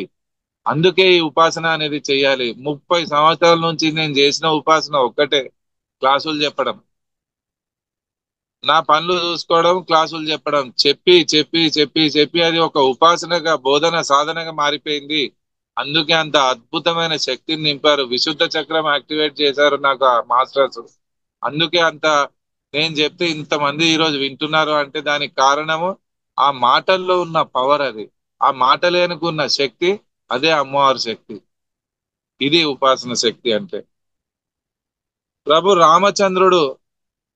అందుకే ఈ ఉపాసన అనేది చెయ్యాలి. 30 సంవత్సరాల నుంచి నేను చేసిన ఉపాసన ఒక్కటే, క్లాసులు చెప్పడం. నా పనులు చూసుకోవడం, క్లాసులు చెప్పడం, చెప్పి చెప్పి చెప్పి చెప్పి అది ఒక ఉపాసనగా, బోధన సాధనగా మారిపోయింది. అందుకే అంత అద్భుతమైన శక్తిని నింపారు, విశుద్ధ చక్రం యాక్టివేట్ చేశారు నాకు ఆ మాస్టర్స్. అందుకే అంత నేను చెప్తే ఇంతమంది ఈరోజు వింటున్నారు అంటే దానికి కారణము ఆ మాటల్లో ఉన్న పవర్ అది. ఆ మాటలేనుకున్న శక్తి, అదే అమ్మవారి శక్తి. ఇది ఉపాసన శక్తి అంటే. ప్రభు రామచంద్రుడు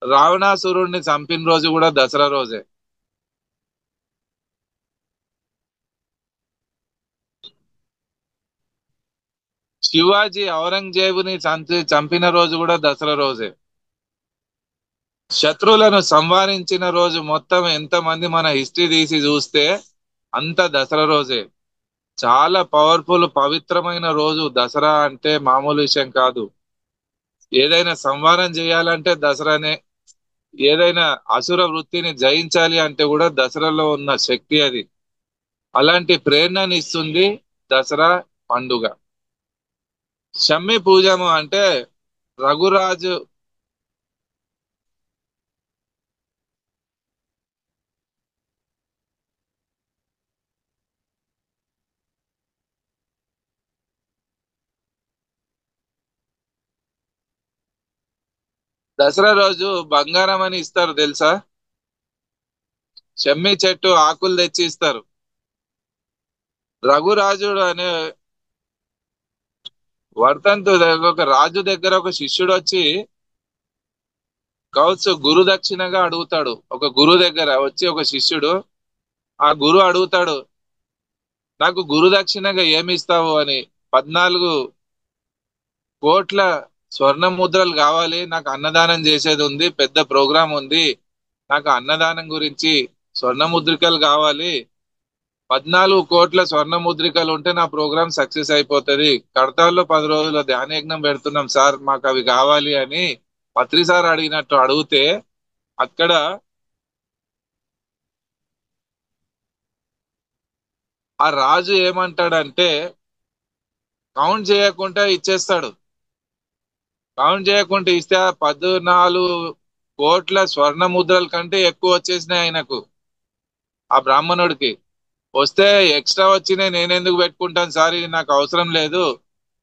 రావణాసురుణ్ణి చంపిన రోజు కూడా దసరా రోజే. శివాజీ ఔరంగజేబుని చంపిన రోజు కూడా దసరా రోజే. శత్రువులను సంహరించిన రోజు మొత్తం ఎంతమంది మన హిస్టరీ తీసి చూస్తే అంత దసరా రోజే. చాలా పవర్ఫుల్ పవిత్రమైన రోజు దసరా అంటే మామూలు విషయం కాదు. ఏదైనా సంహారం చేయాలంటే దసరానే. ఏదైనా అసుర వృత్తిని జయించాలి అంటే కూడా దసరాలో ఉన్న శక్తి అది. అలాంటి ప్రేరణని ఇస్తుంది దసరా పండుగ. షమ్మి పూజము అంటే రఘురాజు. దసరా రోజు బంగారం అని ఇస్తారు తెలుసా? షమ్మి చెట్టు ఆకులు తెచ్చి ఇస్తారు. రఘురాజుడు అనే వర్ధంతు ఒక రాజు దగ్గర ఒక శిష్యుడు వచ్చి కౌసు గురు దక్షిణగా అడుగుతాడు. ఒక గురు దగ్గర వచ్చి ఒక శిష్యుడు ఆ గురు అడుగుతాడు, నాకు గురు దక్షిణగా ఏమి ఇస్తావు అని. 14 కోట్ల స్వర్ణ ముద్రలు కావాలి, నాకు అన్నదానం చేసేది ఉంది, పెద్ద ప్రోగ్రాం ఉంది, నాకు అన్నదానం గురించి స్వర్ణ ముద్రికలు కావాలి. 14 కోట్ల స్వర్ణ ముద్రికలు ఉంటే నా ప్రోగ్రామ్ సక్సెస్ అయిపోతుంది. కడతాల్లో 10 రోజుల ధ్యాన యజ్ఞం పెడుతున్నాం సార్, మాకు అవి కావాలి అని పత్రి సార్ అడిగినట్టు అడిగితే అక్కడ ఆ రాజు ఏమంటాడంటే కౌంట్ చేయకుండా ఇచ్చేస్తాడు. కౌంట్ చేయకుండా ఇస్తే ఆ 14 కోట్ల స్వర్ణ ముద్రల కంటే ఎక్కువ వచ్చేసినాయి ఆయనకు, ఆ బ్రాహ్మణుడికి. వస్తే ఎక్స్ట్రా వచ్చినాయి నేనెందుకు పెట్టుకుంటాను సార్, ఇది నాకు అవసరం లేదు,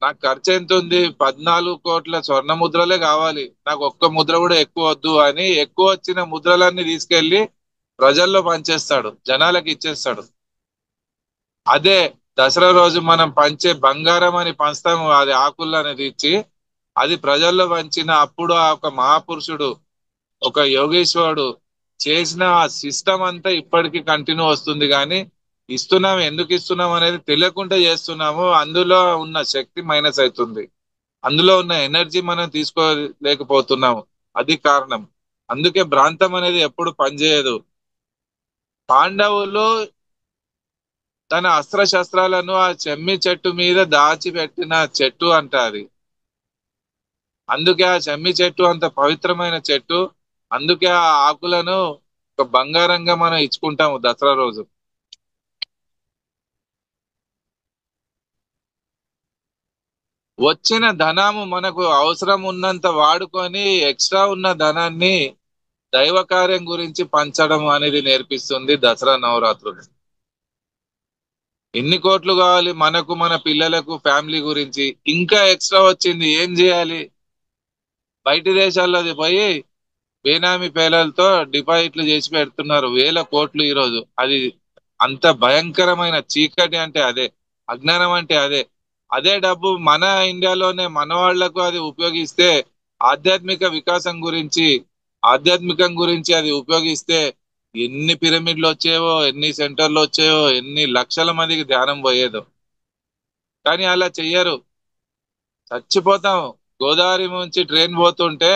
నాకు ఖర్చు ఎంత ఉంది, 14 కోట్ల స్వర్ణ ముద్రలే కావాలి, నాకు ఒక్క ముద్ర కూడా ఎక్కువ వద్దు అని ఎక్కువ వచ్చిన ముద్రలన్నీ తీసుకెళ్లి ప్రజల్లో పంచేస్తాడు, జనాలకి ఇచ్చేస్తాడు. అదే దసరా రోజు మనం పంచే బంగారం అని పంచుతాము, అది ఆకులు అనేది ఇచ్చి అది ప్రజల్లో పంచిన అప్పుడు ఆ ఒక మహాపురుషుడు, ఒక యోగేశ్వరుడు చేసిన ఆ సిస్టమ్ అంతా ఇప్పటికీ కంటిన్యూ వస్తుంది. కానీ ఇస్తున్నాం, ఎందుకు ఇస్తున్నాం అనేది తెలియకుండా చేస్తున్నాము. అందులో ఉన్న శక్తి మైనస్ అవుతుంది, అందులో ఉన్న ఎనర్జీ మనం తీసుకోలేకపోతున్నాము. అది కారణం. అందుకే భ్రాంతం అనేది ఎప్పుడు పనిచేయదు. పాండవులు తన అస్త్ర శస్త్రాలను ఆ చెమ్మి చెట్టు మీద దాచిపెట్టిన చెట్టు అంట అది. అందుకే ఆ చెమ్మి చెట్టు అంత పవిత్రమైన చెట్టు. అందుకే ఆ ఆకులను ఒక బంగారంగా మనం ఇచ్చుకుంటాము దసరా రోజు. వచ్చిన ధనము మనకు అవసరం ఉన్నంత వాడుకొని ఎక్స్ట్రా ఉన్న ధనాన్ని దైవ కార్యం గురించి పంచడం అనేది నేర్పిస్తుంది దసరా నవరాత్రులు. ఎన్ని కోట్లు కావాలి మనకు, మన పిల్లలకు, ఫ్యామిలీ గురించి. ఇంకా ఎక్స్ట్రా వచ్చింది ఏం చేయాలి? బయటి దేశాల్లోది పోయి బేనామీ పేర్లతో డిపాజిట్లు చేసి పెడుతున్నారు 1000 కోట్లు ఈరోజు. అది అంత భయంకరమైన చీకటి అంటే అదే, అజ్ఞానం అంటే అదే. అదే డబ్బు మన ఇండియాలోనే మన వాళ్లకు అది ఉపయోగిస్తే, ఆధ్యాత్మిక వికాసం గురించి, ఆధ్యాత్మికం గురించి అది ఉపయోగిస్తే ఎన్ని పిరమిడ్లు వచ్చేవో, ఎన్ని సెంటర్లు వచ్చాయో, ఎన్ని లక్షల మందికి ధ్యానం పోయేదో. కానీ అలా చెయ్యరు, చచ్చిపోతాం. గోదావరి నుంచి ట్రైన్ పోతుంటే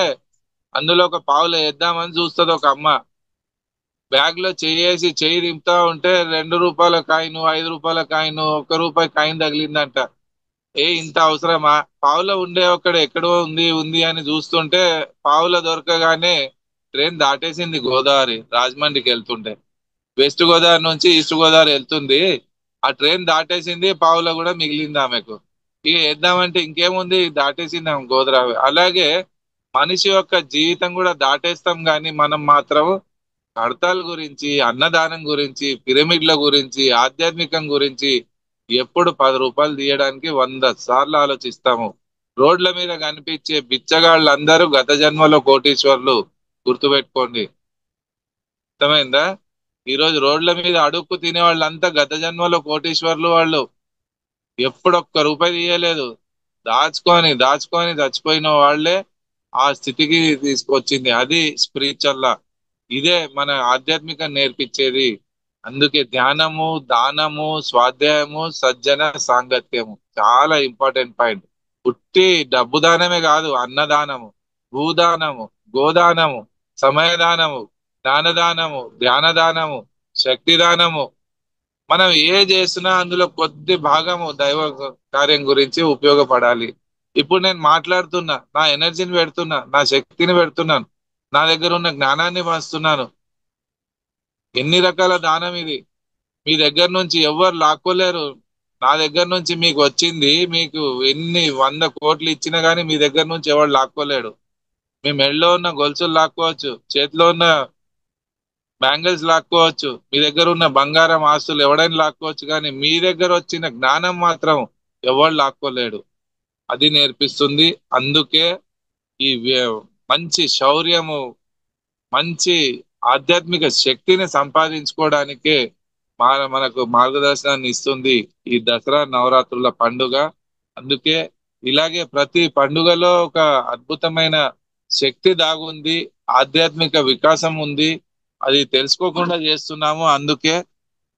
అందులో ఒక పావులు వేద్దామని చూస్తుంది ఒక అమ్మ, బ్యాగ్ లో చెయ్యేసి చెయ్యి దింపుతా ఉంటే 2 రూపాయల కాయిన్, 5 రూపాయల కాయిన్, 1 రూపాయి కాయిన్ తగిలిందంట. ఇంత అవసరమా? పావులో ఉండే ఒక్కడ ఎక్కడో ఉంది ఉంది అని చూస్తుంటే పావులో దొరకగానే ట్రైన్ దాటేసింది గోదావరి, రాజమండ్రికి వెళ్తుంటే. వెస్ట్ గోదావరి నుంచి ఈస్ట్ గోదావరి వెళ్తుంది, ఆ ట్రైన్ దాటేసింది, పావులో కూడా మిగిలింది ఆమెకు. ఇక వేద్దామంటే ఇంకేముంది, దాటేసింది ఆమె గోదావరి. అలాగే మనిషి యొక్క జీవితం కూడా దాటేస్తాం, కానీ మనం మాత్రం హడతాల గురించి, అన్నదానం గురించి, పిరమిడ్ల గురించి, ఆధ్యాత్మికం గురించి ఎప్పుడు 10 రూపాయలు తీయడానికి 100 సార్లు ఆలోచిస్తాము. రోడ్ల మీద కనిపించే బిచ్చగాళ్ళందరూ గత జన్మలో కోటీశ్వర్లు, గుర్తుపెట్టుకోండి. అర్థమైందా? ఈరోజు రోడ్ల మీద అడుక్కు తినే వాళ్ళంతా గత జన్మలో కోటీశ్వర్లు. వాళ్ళు ఎప్పుడు ఒక్క 1 రూపాయి తీయలేదు, దాచుకొని దాచుకొని చచ్చిపోయిన వాళ్ళే ఆ స్థితికి తీసుకొచ్చింది. అది స్పిరిచువల్ లా. ఇదే మన ఆధ్యాత్మికం నేర్పించేది. అందుకే ధ్యానము, దానము, స్వాధ్యాయము, సజ్జన సాంగత్యము చాలా ఇంపార్టెంట్ పాయింట్. ఉట్టి డబ్బు దానమే కాదు, అన్నదానము, భూదానము, గోదానము, సమయదానము, జ్ఞానదానము, ధ్యానదానము, శక్తి దానము. మనం ఏ చేసినా అందులో కొద్ది భాగము దైవ కార్యం గురించి ఉపయోగపడాలి. ఇప్పుడు నేను మాట్లాడుతున్నా, నా ఎనర్జీని పెడుతున్నా, నా శక్తిని పెడుతున్నాను, నా దగ్గర ఉన్న జ్ఞానాన్ని పంచుతున్నాను. ఎన్ని రకాల దానం ఇది! మీ దగ్గర నుంచి ఎవ్వరు లాక్కోలేరు. నా దగ్గర నుంచి మీకు వచ్చింది, మీకు ఎన్ని 100 కోట్లు ఇచ్చినా గానీ మీ దగ్గర నుంచి ఎవరు లాక్కోలేడు. మీ మెడలో ఉన్న గొలుసులు లాక్కోవచ్చు, చేతిలో ఉన్న బ్యాంగిల్స్ లాక్కోవచ్చు, మీ దగ్గర ఉన్న బంగారం ఆస్తులు ఎవడైనా లాక్కోవచ్చు, కానీ మీ దగ్గర వచ్చిన జ్ఞానం మాత్రం ఎవడు లాక్కోలేడు. అది నేర్పిస్తుంది. అందుకే ఈ మంచి శౌర్యము, మంచి ఆధ్యాత్మిక శక్తిని సంపాదించుకోవడానికే మనకు మార్గదర్శనాన్ని ఇస్తుంది ఈ దసరా నవరాత్రుల పండుగ. అందుకే ఇలాగే ప్రతి పండుగలో ఒక అద్భుతమైన శక్తి దాగుంది, ఆధ్యాత్మిక వికాసం ఉంది. అది తెలుసుకోకుండా చేస్తున్నాము. అందుకే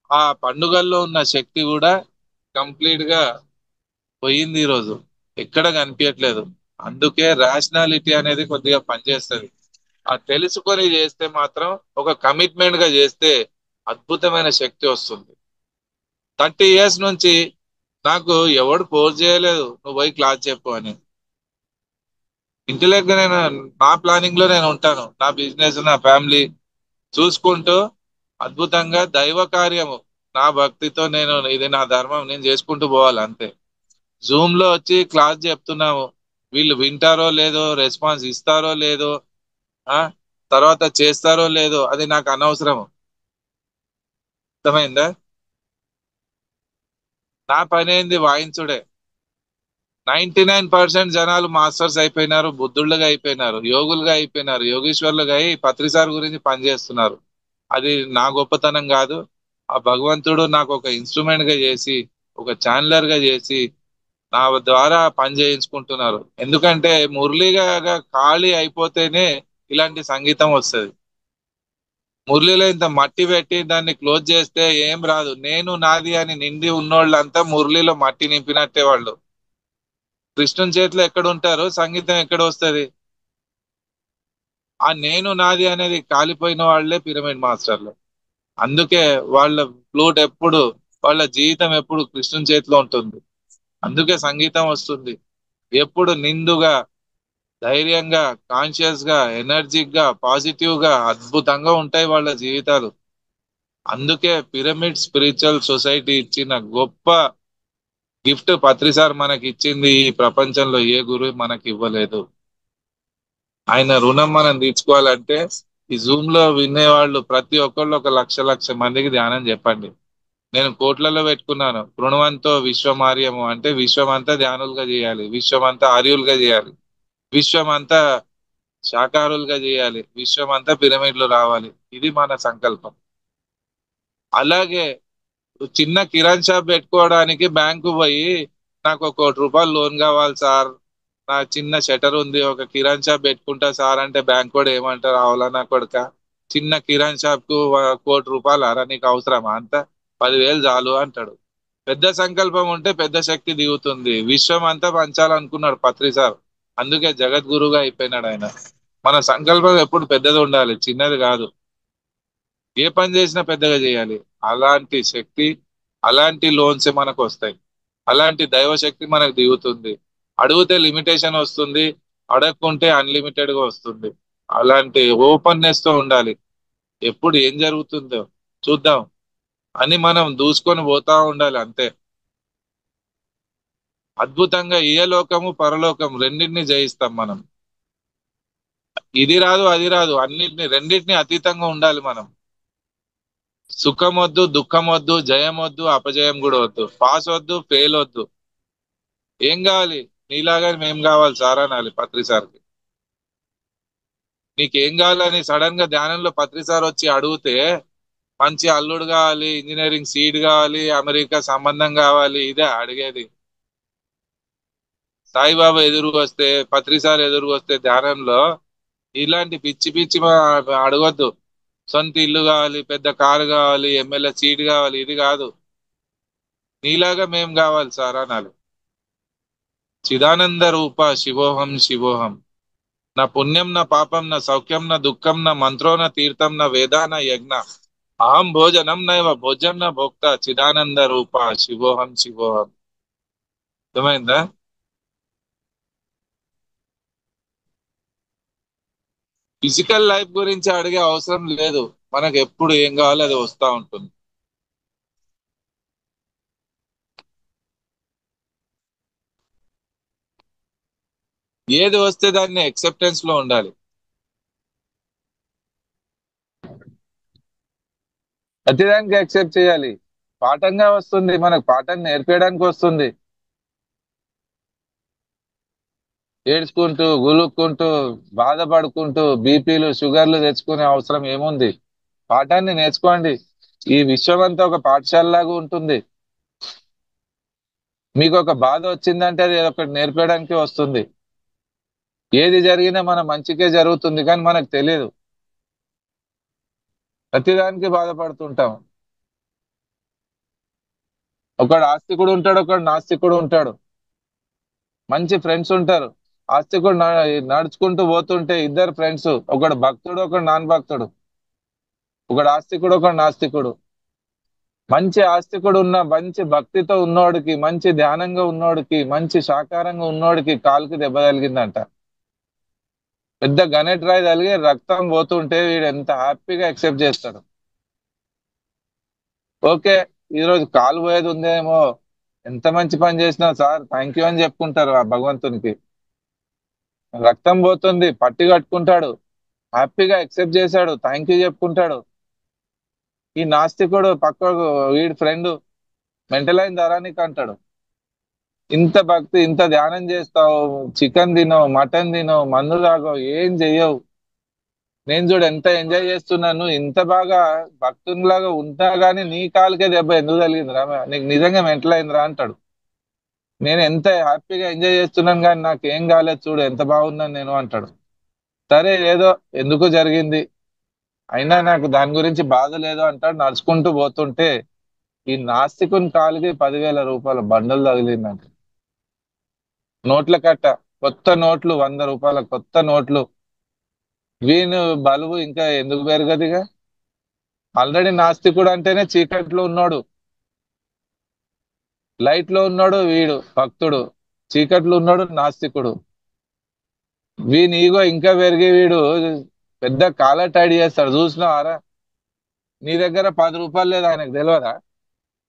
ఆ పండుగల్లో ఉన్న శక్తి కూడా కంప్లీట్ గా పోయింది ఈరోజు, ఎక్కడ కనిపించట్లేదు. అందుకే రేషనాలిటీ అనేది కొద్దిగా పనిచేస్తుంది. ఆ తెలుసుకొని చేస్తే మాత్రం, ఒక కమిట్మెంట్ గా చేస్తే అద్భుతమైన శక్తి వస్తుంది. 30 years నుంచి నాకు ఎవడు ఫోర్స్ చేయలేదు నువ్వు పోయి క్లాస్ చెప్పు అని. ఇంటిలోకి నేను నా ప్లానింగ్ లో నేను ఉంటాను, నా బిజినెస్, నా ఫ్యామిలీ చూసుకుంటూ అద్భుతంగా దైవ కార్యము, నా భక్తితో నేను, ఇది నా ధర్మం, నేను చేసుకుంటూ పోవాలి అంతే. జూమ్ లో వచ్చి క్లాస్ చెప్తున్నాము, వీళ్ళు వింటారో లేదో, రెస్పాన్స్ ఇస్తారో లేదో, ఆ తర్వాత చేస్తారో లేదో, అది నాకు అనవసరం. అర్థమైందా? నా పని ఏంది? వాయించుడే. 99% జనాలు మాస్టర్స్ అయిపోయినారు, బుద్ధుళ్ళుగా అయిపోయినారు, యోగులుగా అయిపోయినారు, యోగీశ్వర్లుగా అయి పత్రిసార్ గురించి పనిచేస్తున్నారు. అది నా గొప్పతనం కాదు. ఆ భగవంతుడు నాకు ఒక ఇన్స్ట్రుమెంట్ గా చేసి, ఒక ఛానలర్ గా చేసి నా ద్వారా పని చేయించుకుంటున్నారు. ఎందుకంటే మురళిగా ఖాళీ అయిపోతేనే ఇలాంటి సంగీతం వస్తుంది. మురళిలో ఇంత మట్టి పెట్టి దాన్ని క్లోజ్ చేస్తే ఏం రాదు. నేను నాది అని నిండి ఉన్నోళ్ళంతా మురళిలో మట్టి నింపినట్టే వాళ్ళు. కృష్ణుని చేతిలో ఎక్కడ ఉంటారు, సంగీతం ఎక్కడ వస్తుంది? ఆ నేను నాది అనేది కాలిపోయిన వాళ్ళే పిరమిడ్ మాస్టర్లు. అందుకే వాళ్ళ ఫ్లూట్ ఎప్పుడు, వాళ్ళ జీవితం ఎప్పుడు కృష్ణుని చేతిలో ఉంటుంది. అందుకే సంగీతం వస్తుంది. ఎప్పుడు నిండుగా, ధైర్యంగా, కాన్షియస్ గా, ఎనర్జిక్ గా, పాజిటివ్ గా, అద్భుతంగా ఉంటాయి వాళ్ళ జీవితాలు. అందుకే పిరమిడ్ స్పిరిచువల్ సొసైటీ ఇచ్చిన గొప్ప గిఫ్ట్ పత్రిసార్ మనకి ఇచ్చింది. ఈ ప్రపంచంలో ఏ గురువు మనకి ఇవ్వలేదు. ఆయన రుణం మనం తీర్చుకోవాలంటే ఈ జూమ్ లో వినేవాళ్ళు ప్రతి ఒక్కళ్ళు ఒక లక్ష మందికి ధ్యానం చెప్పండి. నేను కోట్లలో పెట్టుకున్నాను. రుణవంతో విశ్వమార్యము అంటే విశ్వం అంతా ధ్యానులుగా చేయాలి, విశ్వం అంతా ఆర్యులుగా చేయాలి, విశ్వం అంతా శాకాహారులుగా చేయాలి, విశ్వం అంతా పిరమిడ్లు రావాలి. ఇది మన సంకల్పం. అలాగే చిన్న కిరాణ్ షాప్ పెట్టుకోవడానికి బ్యాంకు పోయి, నాకు ఒక ₹1 కోటి లోన్ కావాలి సార్, నా చిన్న షటర్ ఉంది, ఒక కిరాణ్ షాప్ పెట్టుకుంటా సార్ అంటే బ్యాంక్ కూడా ఏమంటారు, అవలా నా కొడుక, చిన్న కిరాణ్ షాప్ కు ₹1 కోటి అరా, నీకు అవసరమా అంత, 10,000 చాలు అంటాడు. పెద్ద సంకల్పం ఉంటే పెద్ద శక్తి దిగుతుంది. విశ్వం అంతా పంచాలనుకున్నాడు పత్రి సార్. అందుకే జగద్గురుగా అయిపోయినాడు ఆయన. మన సంకల్పం ఎప్పుడు పెద్దది ఉండాలి, చిన్నది కాదు. ఏ పని చేసినా పెద్దగా చేయాలి. అలాంటి శక్తి, అలాంటి లోన్స్ మనకు వస్తాయి. అలాంటి దైవ శక్తి మనకు దిగుతుంది. అడిగితే లిమిటేషన్ వస్తుంది, అడగకుంటే అన్లిమిటెడ్ గా వస్తుంది. అలాంటి ఓపెన్నెస్ తో ఉండాలి. ఎప్పుడు ఏం జరుగుతుందో చూద్దాం అని మనం దూసుకొని పోతా ఉండాలి అంతే. అద్భుతంగా ఇహలోకము పరలోకం రెండింటిని జయిస్తాం మనం. ఇది రాదు అది రాదు, అన్నిటిని, రెండింటిని అతీతంగా ఉండాలి మనం. సుఖం వద్దు, దుఃఖం వద్దు, జయం వద్దు, అపజయం కూడా వద్దు, పాస్ వద్దు, ఫెయిల్ వద్దు. ఏం కావాలి? నీలాగా మేము కావాలి సార్ అనాలి పత్రి సార్కి. నీకేం కావాలని సడన్ గా ధ్యానంలో పత్రి సార్ వచ్చి అడిగితే, మంచి అల్లుడు కావాలి, ఇంజనీరింగ్ సీట్ కావాలి, అమెరికా సంబంధం కావాలి, ఇదే అడిగేది. సాయిబాబా ఎదురుకు వస్తే, పత్రి సార్ ఎదురుకు వస్తే ధ్యానంలో ఇలాంటి పిచ్చి పిచ్చి అడగొద్దు. సొంత ఇల్లు కావాలి, పెద్ద కారు కావాలి, ఎమ్మెల్యే సీట్ కావాలి, ఇది కాదు. నీలాగా మేము కావాలి సార్ అనాలి. చిదానంద రూప శివోహం శివోహం. నా పుణ్యం నా పాపం నా సౌఖ్యం నా దుఃఖం నా మంత్రో నా తీర్థం నా వేదా నా యజ్ఞ. అహం భోజనం నైవ భోజం నా భోక్త చిదానంద రూప శివోహం శివోహం. అర్థమైందా? ఫిజికల్ లైఫ్ గురించి అడిగే అవసరం లేదు. మనకు ఎప్పుడు ఏం కావాలో అది వస్తా ఉంటుంది. ఏది వస్తే దాన్ని ఎక్సెప్టెన్స్ లో ఉండాలి. ప్రతిదానికి యాక్సెప్ట్ చేయాలి. పాఠంగా వస్తుంది, మనకు పాఠం నేర్పేయడానికి వస్తుంది. ఏడ్చుకుంటూ గులుక్కుంటూ బాధపడుకుంటూ బీపీలు షుగర్లు తెచ్చుకునే అవసరం ఏముంది? పాఠాన్ని నేర్చుకోండి. ఈ విశ్వం అంతా ఒక పాఠశాలలాగా ఉంటుంది. మీకు ఒక బాధ వచ్చిందంటే అది ఒకటి నేర్పేయడానికి వస్తుంది. ఏది జరిగినా మన మంచికే జరుగుతుంది కానీ మనకు తెలియదు. ప్రతిదానికి బాధపడుతుంటాం. ఒకడు ఆస్తికుడు ఉంటాడు, ఒకడు నాస్తికుడు ఉంటాడు. మంచి ఫ్రెండ్స్ ఉంటారు. ఆస్తికుడు నడుచుకుంటూ పోతుంటే ఇద్దరు ఫ్రెండ్స్, ఒకడు భక్తుడు ఒకడు నాన్ భక్తుడు, ఒకడు ఆస్తికుడు ఒకడు నాస్తికుడు. మంచి ఆస్తికుడు ఉన్న మంచి భక్తితో ఉన్నోడికి, మంచి ధ్యానంగా ఉన్నోడికి, మంచి శాకారంగా ఉన్నోడికి కాలుకి దెబ్బ తగిలిందంట. పెద్ద గనెట్ రాయి తగిలి రక్తం పోతుంటే వీడు ఎంత హ్యాపీగా యాక్సెప్ట్ చేస్తాడు. ఓకే, ఈరోజు కాలు పోయేది ఉందేమో, ఎంత మంచి పని చేసినా సార్ థ్యాంక్ యూ అని చెప్పుకుంటారు ఆ భగవంతునికి. రక్తం పోతుంది పట్టి కట్టుకుంటాడు, హ్యాపీగా యాక్సెప్ట్ చేశాడు, థ్యాంక్ యూ చెప్పుకుంటాడు. ఈ నాస్తికుడు పక్క వీడి ఫ్రెండ్ మెంటల్ అయిన ధరానికి అంటాడు, ఇంత భక్తి ఇంత ధ్యానం చేస్తావు, చికెన్ తినవు మటన్ తినవు మందు తాగవు ఏం చెయ్యవు, నేను చూడు ఎంత ఎంజాయ్ చేస్తున్నాను, ఇంత బాగా భక్తునిలాగా ఉంటా గానీ నీ కాలుకే దెబ్బ ఎందుకు తగిలిందిరా, నీకు నిజంగా మెంటల్ అయిందిరా అంటాడు. నేను ఎంత హ్యాపీగా ఎంజాయ్ చేస్తున్నాను కానీ నాకు ఏం కాలేదు చూడు ఎంత బాగున్నాను నేను అంటాడు. సరే ఏదో ఎందుకు జరిగింది, అయినా నాకు దాని గురించి బాధ లేదు అంటాడు. నడుచుకుంటూ పోతుంటే ఈ నాస్తికుని కాలికి 10,000 రూపాయల బండలు తగిలిందంట. నోట్ల కట్ట, కొత్త నోట్లు, 100 రూపాయల కొత్త నోట్లు. వీని బలువు ఇంకా ఎందుకు పెరగదిగా. ఆల్రెడీ నాస్తికుడు అంటేనే చీకట్లో ఉన్నాడు, లైట్ లో ఉన్నాడు వీడు భక్తుడు, చీకట్లో ఉన్నాడు నాస్తికుడు. వీని ఈగో ఇంకా పెరిగి వీడు పెద్ద కాలర్ టైడ్ చేస్తాడు. చూసినావారా, నీ దగ్గర 10 రూపాయలు లేదు ఆయనకు తెలియదా,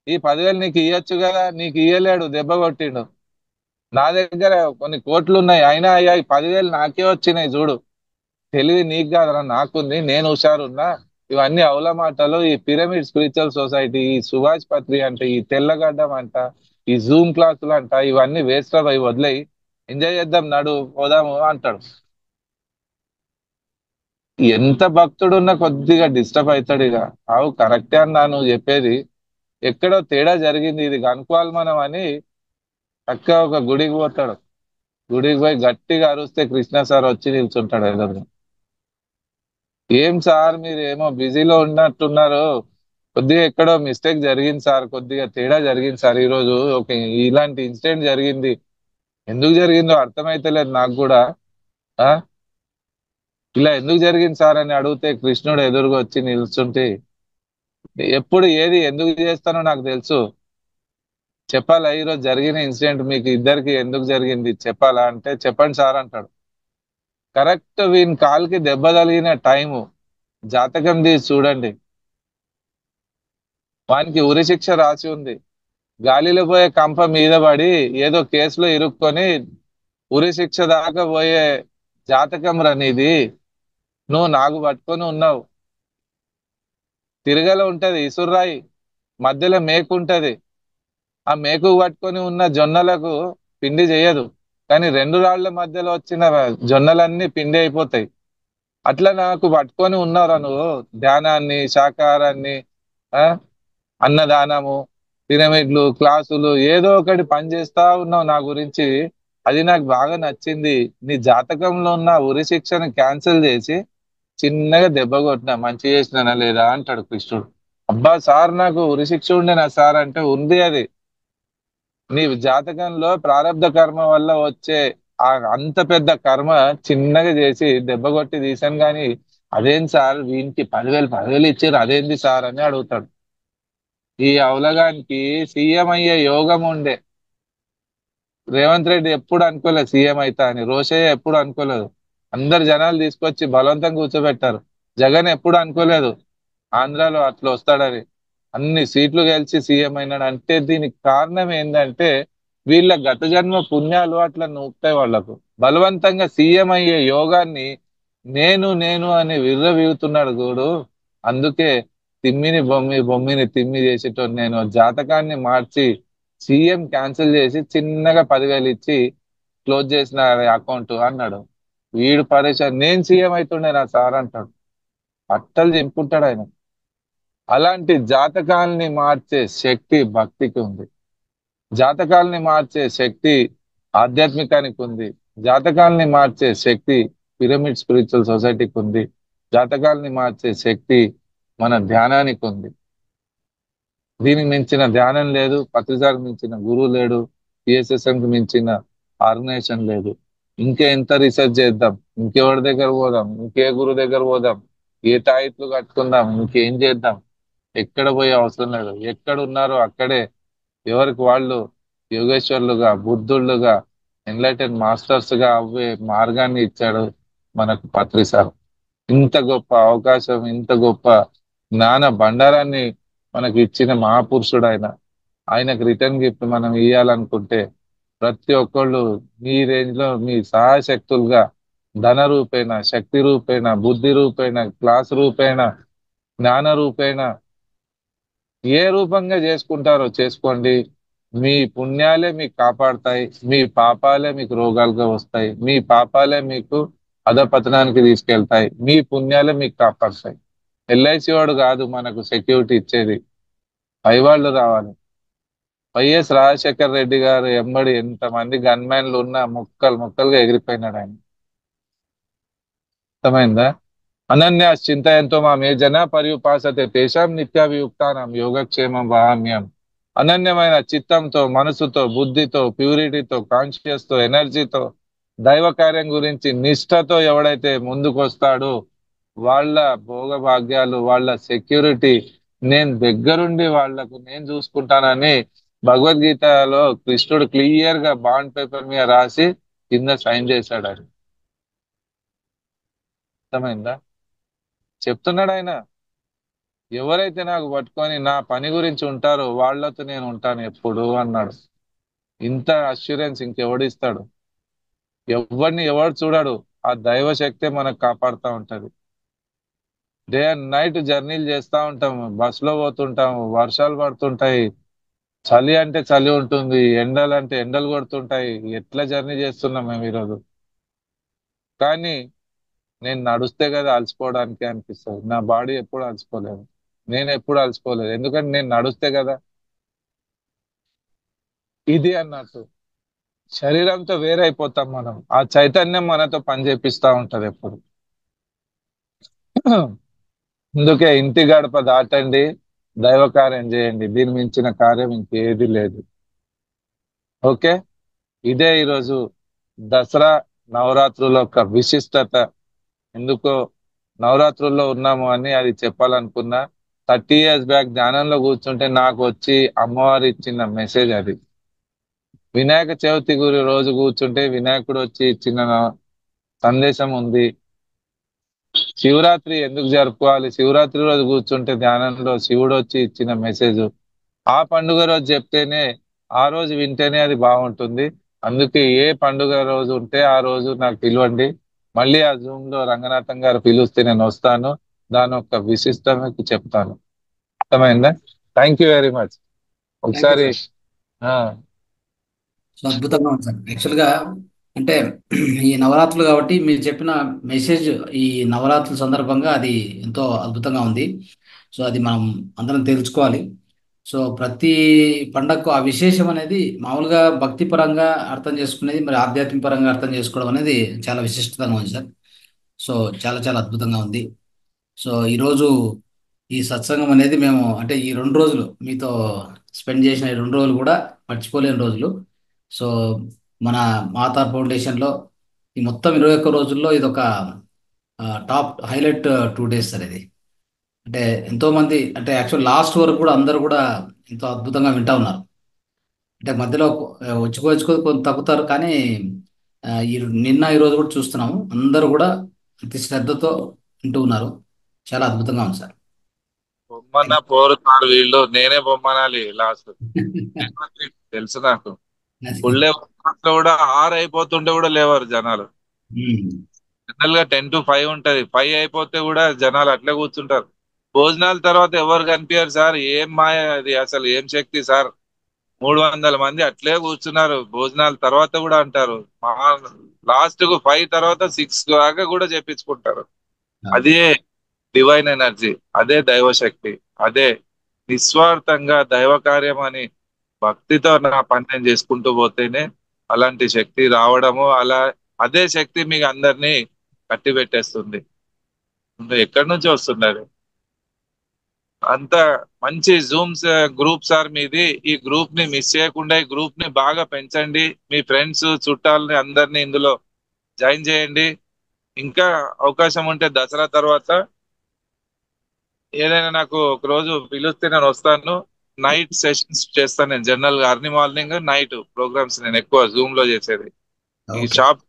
ఈ 10,000 నీకు ఇయ్యొచ్చు కదా, నీకు ఇయ్యలేడు దెబ్బ కొట్టిండు. నా దగ్గర కొన్ని కోట్లు ఉన్నాయి అయినా అయ్యా ఈ 10,000 నాకే వచ్చినాయి చూడు, తెలివి నీకు కాదురా నాకుంది, నేను హుషారున్నా. ఇవన్నీ అవల మాటలు. ఈ పిరమిడ్ స్పిరిచువల్ సొసైటీ, ఈ సుభాష్ పత్రి అంట, ఈ తెల్లగడ్డం అంట, ఈ జూమ్ క్లాసులు అంట, ఇవన్నీ వేస్ట్ అవి వదిలేయి ఎంజాయ్ చేద్దాం నడు పోదాము అంటాడు. ఎంత భక్తుడున్నా కొద్దిగా డిస్టర్బ్ అవుతాడు. ఇక అవు కరెక్టే అన్నా నువ్వు చెప్పేది, ఎక్కడో తేడా జరిగింది ఇది కనుక్కోవాలి మనం అని చక్కగా ఒక గుడికి పోతాడు. గుడికి పోయి గట్టిగా అరుస్తే కృష్ణ సార్ వచ్చి నిల్చుంటాడు ఎదురుగా. ఏం సార్ మీరు ఏమో బిజీలో ఉన్నట్టున్నారు, కొద్దిగా ఎక్కడో మిస్టేక్ జరిగింది సార్, కొద్దిగా తేడా జరిగింది సార్ ఈరోజు, ఒక ఇలాంటి ఇన్సిడెంట్ జరిగింది, ఎందుకు జరిగిందో అర్థమైతలేదు నాకు కూడా. ఆ ఇలా ఎందుకు జరిగింది సార్ అని అడిగితే కృష్ణుడు ఎదురుగా వచ్చి నిల్చుంటే, ఎప్పుడు ఏది ఎందుకు చేస్తానో నాకు తెలుసు, చెప్పాలా ఈరోజు జరిగిన ఇన్సిడెంట్ మీకు ఇద్దరికి ఎందుకు జరిగింది చెప్పాలా అంటే చెప్పండి సార్ అంటాడు. కరెక్ట్ వీని కాలుకి దెబ్బ తగిలిన టైము జాతకం తీసి చూడండి, వానికి ఉరి శిక్ష రాసి ఉంది. గాలిలో పోయే కంప మీద పడి ఏదో కేసులో ఇరుక్కొని ఉరి శిక్ష దాకా పోయే జాతకం రనిది. నువ్వు నాకు పట్టుకొని ఉన్నావు. తిరగల ఉంటది ఇసుర్రాయి, మధ్యలో మేకు ఉంటది, ఆ మేకు పట్టుకొని ఉన్న జొన్నలకు పిండి చేయదు, కానీ రెండు రాళ్ల మధ్యలో వచ్చిన జొన్నలన్నీ పిండి అయిపోతాయి. అట్లా నాకు పట్టుకొని ఉన్నారా నువ్వు, ధ్యానాన్ని శాకాహారాన్ని, ఆ అన్నదానము పిరమిడ్లు క్లాసులు ఏదో ఒకటి పని చేస్తా ఉన్నావు నా గురించి, అది నాకు బాగా నచ్చింది. నీ జాతకంలో ఉన్న ఉరి శిక్షను క్యాన్సిల్ చేసి చిన్నగా దెబ్బ కొట్టినా మంచి చేసినానా లేదా అంటాడు కృష్ణుడు. అబ్బా సార్ నాకు ఉరి శిక్ష ఉండేనా సార్ అంటే ఉంది అది, నీ జాతకంలో ప్రారంధ కర్మ వల్ల వచ్చే అంత పెద్ద కర్మ చిన్నగా చేసి దెబ్బ కొట్టి తీసాను గాని అదేం సార్ వీనికి 10,000 ఇచ్చారు అదేంది సార్ అని అడుగుతాడు. ఈ అవలగానికి సీఎం అయ్యే యోగం ఉండే. రేవంత్ రెడ్డి ఎప్పుడు అనుకోలేదు సీఎం అయితా అని. రోషయ్య ఎప్పుడు అనుకోలేదు. అందరు జనాలు తీసుకొచ్చి బలవంతంగా కూర్చోబెట్టారు. జగన్ ఎప్పుడు అనుకోలేదు ఆంధ్రాలో అట్లా వస్తాడని. అన్ని సీట్లు గెలిచి సీఎం అయినాడు అంటే దీనికి కారణం ఏంటంటే వీళ్ళ గత జన్మ పుణ్యాలు అట్లా నూపుతాయి వాళ్ళకు. బలవంతంగా సీఎం అయ్యే యోగాన్ని నేను నేను అని విర్రవీగుతున్నాడు చూడు. అందుకే తిమ్మిని బొమ్మి బొమ్మిని తిమ్మి చేసేటోడు నేను జాతకాన్ని మార్చి సీఎం క్యాన్సిల్ చేసి చిన్నగా 10,000 ఇచ్చి క్లోజ్ చేసిన అకౌంట్ అన్నాడు. వీడు పరేషాన్ నేను సీఎం అవుతుండే నా సార్ అంటాడు. పట్టలు చింపుకుంటాడు ఆయన. అలాంటి జాతకాల్ని మార్చే శక్తి భక్తికి ఉంది. జాతకాల్ని మార్చే శక్తి ఆధ్యాత్మికానికి ఉంది. జాతకాల్ని మార్చే శక్తి పిరమిడ్ స్పిరిచువల్ సొసైటీకి ఉంది. జాతకాల్ని మార్చే శక్తి మన ధ్యానానికి ఉంది. దీనికి మించిన ధ్యానం లేదు. పత్రిసారికి మించిన గురువు లేడు. పిఎస్ఎస్ఎంకి మించిన ఆర్గనైజేషన్ లేదు. ఇంకా ఎంత రీసెర్చ్ చేద్దాం, ఇంకెవరి దగ్గర పోదాం, ఇంకే గురువు దగ్గర పోదాం, ఏ తాయిత్లు కట్టుకుందాం, ఇంకేం చేద్దాం. ఎక్కడ పోయే అవసరం లేదు. ఎక్కడ ఉన్నారో అక్కడే ఎవరికి వాళ్ళు యోగేశ్వర్లుగా బుద్ధుళ్ళుగా ఎన్లైటెన్ మాస్టర్స్ గా అవ్వే మార్గాన్ని ఇచ్చాడు మనకు పత్రి సార్. ఇంత గొప్ప అవకాశం, ఇంత గొప్ప జ్ఞాన భండారాన్ని మనకి ఇచ్చిన మహాపురుషుడు ఆయన. ఆయనకు రిటర్న్ గిఫ్ట్ మనం ఇవ్వాలనుకుంటే ప్రతి ఒక్కళ్ళు మీ రేంజ్ లో మీ సహాయశక్తులుగా ధన రూపేణ, శక్తి రూపేణ, బుద్ధి రూపేణ, క్లాస్ రూపేణ, జ్ఞాన రూపేణ ఏ రూపంగా చేసుకుంటారో చేసుకోండి. మీ పుణ్యాలే మీకు కాపాడతాయి. మీ పాపాలే మీకు రోగాలుగా వస్తాయి. మీ పాపాలే మీకు అధపతనానికి తీసుకెళ్తాయి. మీ పుణ్యాలే మీకు కాపాడతాయి. ఎల్ఐసి వాడు కాదు మనకు సెక్యూరిటీ ఇచ్చేది, పైవాళ్ళు రావాలి. వైఎస్ రాజశేఖర రెడ్డి గారు ఎంబడి ఎంతమంది గన్మెన్లు ఉన్నా ముక్కలు ముక్కలుగా ఎగిరిపోయినాడు ఆయన. అర్థమైందా? అనన్య చింతయంతో మామే జన పర్యుపాసతే తేషాం నిత్యాభియుక్తానం యోగక్షేమం వహామ్యం. అనన్యమైన చిత్తంతో, మనసుతో, బుద్ధితో, ప్యూరిటీతో, కాన్షియస్ తో, ఎనర్జీతో దైవ కార్యం గురించి నిష్ఠతో ఎవడైతే ముందుకొస్తాడో వాళ్ళ భోగభాగ్యాలు, వాళ్ళ సెక్యూరిటీ నేను దగ్గరుండి వాళ్లకు నేను చూసుకుంటానని భగవద్గీతలో కృష్ణుడు క్లియర్ గా బాండ్ పేపర్ మీద రాసి కింద సైన్ చేశాడు. ఆయన అర్థమైందా? చెప్తున్నాడు ఆయన. ఎవరైతే నాకు పట్టుకొని నా పని గురించి ఉంటారో వాళ్ళతో నేను ఉంటాను ఎప్పుడు అన్నాడు. ఇంత అష్యూరెన్స్ ఇంకెవడిస్తాడు? ఎవరిని ఎవడు చూడాడు. ఆ దైవ శక్తే మనకు కాపాడుతూ ఉంటది. డే అండ్ నైట్ జర్నీలు చేస్తూ ఉంటాము, బస్సులో పోతుంటాము, వర్షాలు పడుతుంటాయి, చలి అంటే చలి ఉంటుంది, ఎండలు అంటే ఎండలు కొడుతుంటాయి. ఎట్లా జర్నీ చేస్తున్నాం మేము ఈరోజు. కానీ నేను నడుస్తే కదా అలసిపోవడానికి అనిపిస్తుంది. నా బాడీ ఎప్పుడు అలసిపోలేదు, నేను ఎప్పుడు అలసిపోలేదు. ఎందుకంటే నేను నడుస్తే కదా. ఇది అన్నట్టు శరీరంతో వేరైపోతాం మనం. ఆ చైతన్యం మనతో పని చేపిస్తా ఉంటది ఎప్పుడు. అందుకే ఇంటి గడప దాటండి, దైవ కార్యం చేయండి. దీని మించిన కార్యం ఇంకేది లేదు. ఓకే. ఇదే ఈరోజు దసరా నవరాత్రుల యొక్క విశిష్టత. ఎందుకో నవరాత్రుల్లో ఉన్నాము అని అది చెప్పాలనుకున్నా. 30 years బ్యాక్ ధ్యానంలో కూర్చుంటే నాకు వచ్చి అమ్మవారు ఇచ్చిన మెసేజ్ అది. వినాయక చవితి గురి రోజు కూర్చుంటే వినాయకుడు వచ్చి ఇచ్చిన సందేశం ఉంది. శివరాత్రి ఎందుకు జరుపుకోవాలి, శివరాత్రి రోజు కూర్చుంటే ధ్యానంలో శివుడు వచ్చి ఇచ్చిన మెసేజ్. ఆ పండుగ రోజు చెప్తేనే, ఆ రోజు వింటేనే అది బాగుంటుంది. అందుకే ఏ పండుగ రోజు ఉంటే ఆ రోజు నాకు పిలవండి. మళ్ళీ ఆ జూమ్ లో రంగనాథం గారు పిలిస్తే నేను వస్తాను. దాని యొక్క విశిష్టతకి చెప్తాను. అర్థమైందా? Thank you very much. Thank you ఒకసారి సార్. ఆ సో అద్భుతంగా ఉంది సార్. యాక్చువల్గా అంటే ఈ నవరాత్రులు కాబట్టి మీరు చెప్పిన మెసేజ్ ఈ నవరాత్రుల సందర్భంగా అది ఎంతో అద్భుతంగా ఉంది. సో అది మనం అందరం తెలుసుకోవాలి. సో ప్రతి పండగకు ఆ విశేషం అనేది మామూలుగా భక్తి పరంగా అర్థం చేసుకునేది, మరి ఆధ్యాత్మిక పరంగా అర్థం చేసుకోవడం అనేది చాలా విశిష్టంగా ఉంది సార్. సో చాలా చాలా అద్భుతంగా ఉంది. సో ఈరోజు ఈ సత్సంగం అనేది మేము అంటే ఈ 2 రోజులు మీతో స్పెండ్ చేసిన ఈ 2 రోజులు కూడా మర్చిపోలేని రోజులు. సో మన మాతా ఫౌండేషన్లో ఈ మొత్తం 21 రోజుల్లో ఇది ఒక టాప్ హైలైట్ 2 డేస్ సార్ ఇది. అంటే ఎంతో మంది అంటే యాక్చువల్ లాస్ట్ వరకు కూడా అందరూ కూడా ఎంతో అద్భుతంగా వింటా ఉన్నారు. అంటే మధ్యలో వచ్చుకో కొంత తగ్గుతారు కానీ ఈ నిన్న ఈ రోజు కూడా చూస్తున్నాము అందరూ కూడా అతి శ్రద్ధతో వింటూ ఉన్నారు. చాలా అద్భుతంగా ఉంది సార్. బొమ్మన్న పోరు సార్ వీళ్ళు, నేనే బొమ్మనాలి లాస్ట్. తెలుసు నాకు. అది. ఫుల్ లో కూడా 6 అయిపోతుంటే కూడా లేవారు జనాలు. ఉమ్. జనరల్ గా 10 to 5 ఉంటది, 5 అయిపోతే కూడా జనాలు అట్లే కూర్చుంటారు. భోజనాల తర్వాత ఎవరు కనిపించారు సార్, ఏం మాయ అది, అసలు ఏం శక్తి సార్. 300 మంది అట్లే కూర్చున్నారు భోజనాల తర్వాత కూడా అంటారు. మా లాస్ట్ కు 5 తర్వాత 6 దాకా కూడా చేపించుకుంటారు. అవును. అదే డివైన్ ఎనర్జీ, అదే దైవశక్తి, అదే నిస్వార్థంగా దైవ కార్యం అని భక్తితో నా పని నేను చేసుకుంటూ పోతేనే అలాంటి శక్తి రావడము, అలా అదే శక్తి మీకు అందరినీ కట్టి పెట్టేస్తుంది. ఎక్కడి నుంచి వస్తుంది అది? అంత మంచి జూమ్స్ గ్రూప్ సార్ మీది. ఈ గ్రూప్ ని మిస్ చేయకుండా ఈ గ్రూప్ ని బాగా పెంచండి. మీ ఫ్రెండ్స్ చుట్టాలని అందరినీ ఇందులో జాయిన్ చేయండి. ఇంకా అవకాశం ఉంటే దసరా తర్వాత ఏదైనా నాకు ఒక రోజు పిలిస్తే నేను వస్తాను. నైట్ సెషన్స్ చేస్తాను నేను, జనరల్ గా అర్లీ మార్నింగ్ నైట్ ప్రోగ్రామ్స్ నేను ఎక్కువ జూమ్ లో చేసేది. ఈ ఓకే. షాప్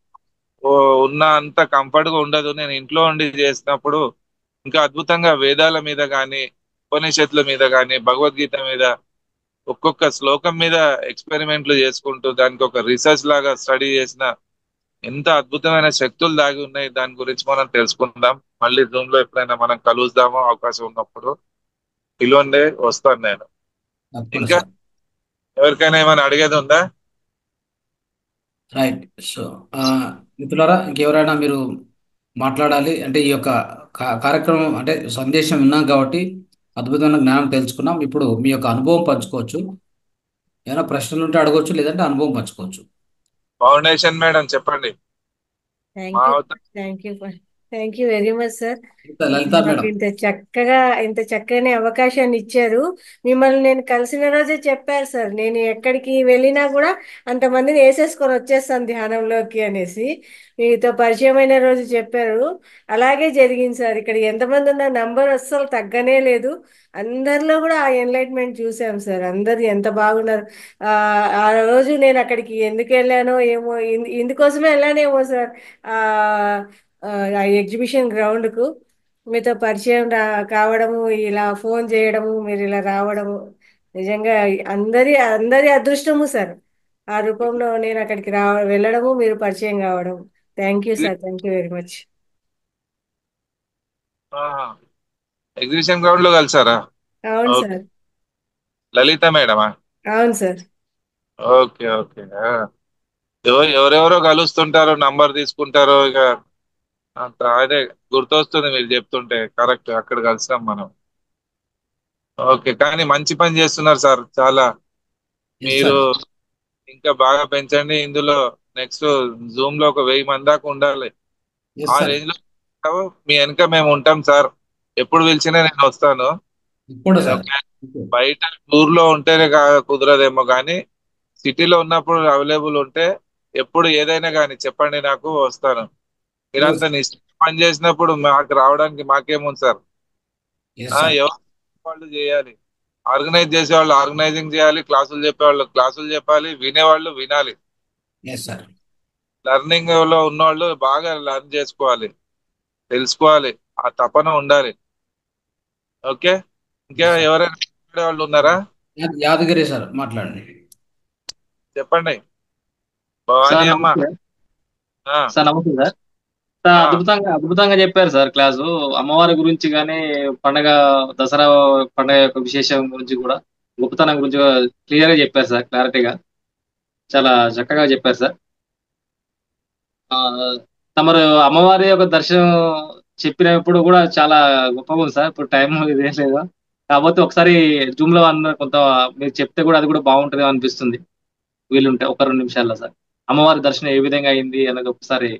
ఉన్న అంత కంఫర్ట్ గా ఉండదు. నేను ఇంట్లో ఉండి చేసినప్పుడు ఇంకా అద్భుతంగా వేదాల మీద కానీ, ఉపనిషత్తుల మీద కానీ, భగవద్గీత మీద ఒక్కొక్క శ్లోకం మీద ఎక్స్పెరిమెంట్లు చేసుకుంటూ దానికి ఒక రీసెర్చ్ లాగా స్టడీ చేసిన ఎంత అద్భుతమైన శక్తులు దాగి ఉన్నాయి, దాని గురించి మనం తెలుసుకుందాం. మళ్ళీ జూమ్ లో ఎప్పుడైనా మనం కలుద్దామో అవకాశం ఉన్నప్పుడు పిలువండి, వస్తాను నేను. తప్పకుండా ఇంకా సార్. ఎవరికైనా ఏమైనా అడిగేది ఉందా? రైట్. సో మిత్రులారా ఇంకెవరైనా మీరు మాట్లాడాలి అంటే ఈ యొక్క కార్యక్రమం అంటే సందేశం విన్నాం కాబట్టి అద్భుతమైన జ్ఞానం తెలుసుకున్నాం. ఇప్పుడు మీ యొక్క అనుభవం పంచుకోవచ్చు. ఏమైనా ప్రశ్నలు ఉంటే అడగవచ్చు లేదంటే అనుభవం పంచుకోవచ్చు. ఫౌండేషన్ మేడం చెప్పండి. మా థ్యాంక్ యూ అవత- thank you thank you very much sir. Lalitha నాకు మేడం. ఇంత చక్కని అవకాశాన్ని ఇచ్చారు. మిమ్మల్ని నేను కలిసిన రోజే చెప్పారు సార్, నేను ఎక్కడికి వెళ్ళినా కూడా అంతమందిని వేసేసుకొని వచ్చేస్తాను ధ్యానంలోకి అనేసి. మీతో పరిచయమైన రోజు చెప్పారు. అలాగే జరిగింది సార్. ఇక్కడ ఎంతమంది ఉన్న నంబర్ అస్సలు తగ్గనే లేదు. అందరిలో కూడా ఆ ఎన్లైట్మెంట్ చూసాం సార్. అందరు ఎంత బాగున్నారు. ఆ ఆ రోజు నేను అక్కడికి ఎందుకు వెళ్ళానో ఏమో, ఇందుకోసమే వెళ్ళానేమో సార్. ఆ ఆ ఎగ్జిబిషన్ గ్రౌండ్కు మీతో పరిచయం కావడము, ఇలా ఫోన్ చేయడము, మీరు ఇలా రావడము నిజంగా అందరి అందరి అదృష్టము సార్. ఆ రూపంలో నేను అక్కడికి వెళ్ళడము, మీరు పరిచయం కావడం. Thank you sir. Thank you very much. ఆహా. ఎగ్జిబిషన్ గ్రౌండ్ లో కలిసారా? అవును ఓకే. సార్. లలిత మేడమా? అవును సార్. Okay okay. ఎవరెవరో కలుస్తుంటారో, నంబర్ తీసుకుంటారో ఇక అంత అదే గుర్తొస్తుంది మీరు చెప్తుంటే. కరెక్ట్, అక్కడ కలిసాం మనం. ఓకే, కానీ మంచి పని చేస్తున్నారు సార్ చాలా. ఎస్ మీరు సార్. ఇంకా బాగా పెంచండి ఇందులో. నెక్స్ట్ జూమ్ లో ఒక 1000 మంది దాకా ఉండాలి. ఎస్ ఆ సార్. రేంజ్ లో మీ వెనక మేము ఉంటాం సార్. ఎప్పుడు పిలిచినా నేను వస్తాను. ఇప్పుడు నేను సార్. ఒక బయట ఊర్లో ఉంటేనే కుదరదేమో కానీ సిటీలో ఉన్నప్పుడు అవైలబుల్ ఉంటే ఎప్పుడు ఏదైనా కానీ చెప్పండి, నాకు వస్తాను. మీరంతా నిశ్చిత పని చేసినప్పుడు మాకు రావడానికి మాకేముంది సార్. Yes sir. ఎవరు వాళ్ళు చేయాలి, ఆర్గనైజ్ చేసేవాళ్ళు ఆర్గనైజింగ్ చేయాలి, క్లాసులు చెప్పేవాళ్ళు క్లాసులు చెప్పాలి, వినేవాళ్ళు వినాలి. Yes sir. లెర్నింగ్ లో ఉన్నవాళ్ళు బాగా లెర్న్ చేసుకోవాలి, తెలుసుకోవాలి, ఆ తపన ఉండాలి. ఓకే. ఇంకా ఎస్ సార్. ఎవరైనా మాట్లాడే వాళ్ళు ఉన్నారా? యాదగిరి సార్ మాట్లాడండి. చెప్పండి. భవానీ సార్ అమ్మ. నమస్తే. ఆ, సార్ నమస్తే సార్. సార్ ఆ, అద్భుతంగా చెప్పారు సార్ క్లాసు. అమ్మవారి గురించి కానీ, పండగ దసరా పండగ యొక్క విశేషం గురించి కూడా, గొప్పతనం గురించి క్లియర్ గా చెప్పారు సార్. క్లారిటీగా చాలా చక్కగా చెప్పారు సార్. ఆ, తమరు అమ్మవారి యొక్క దర్శనం చెప్పినప్పుడు కూడా చాలా గొప్పగా ఉంది సార్. ఇప్పుడు టైం ఇదేం లేదు, కాకపోతే ఒకసారి జూమ్ లో కొంత మీరు చెప్తే కూడా అది కూడా బాగుంటుంది అనిపిస్తుంది. వీలుంటే ఒక 2 నిమిషాల్లో సార్, అమ్మవారి దర్శనం ఏ విధంగా అయింది అన్నది ఒకసారి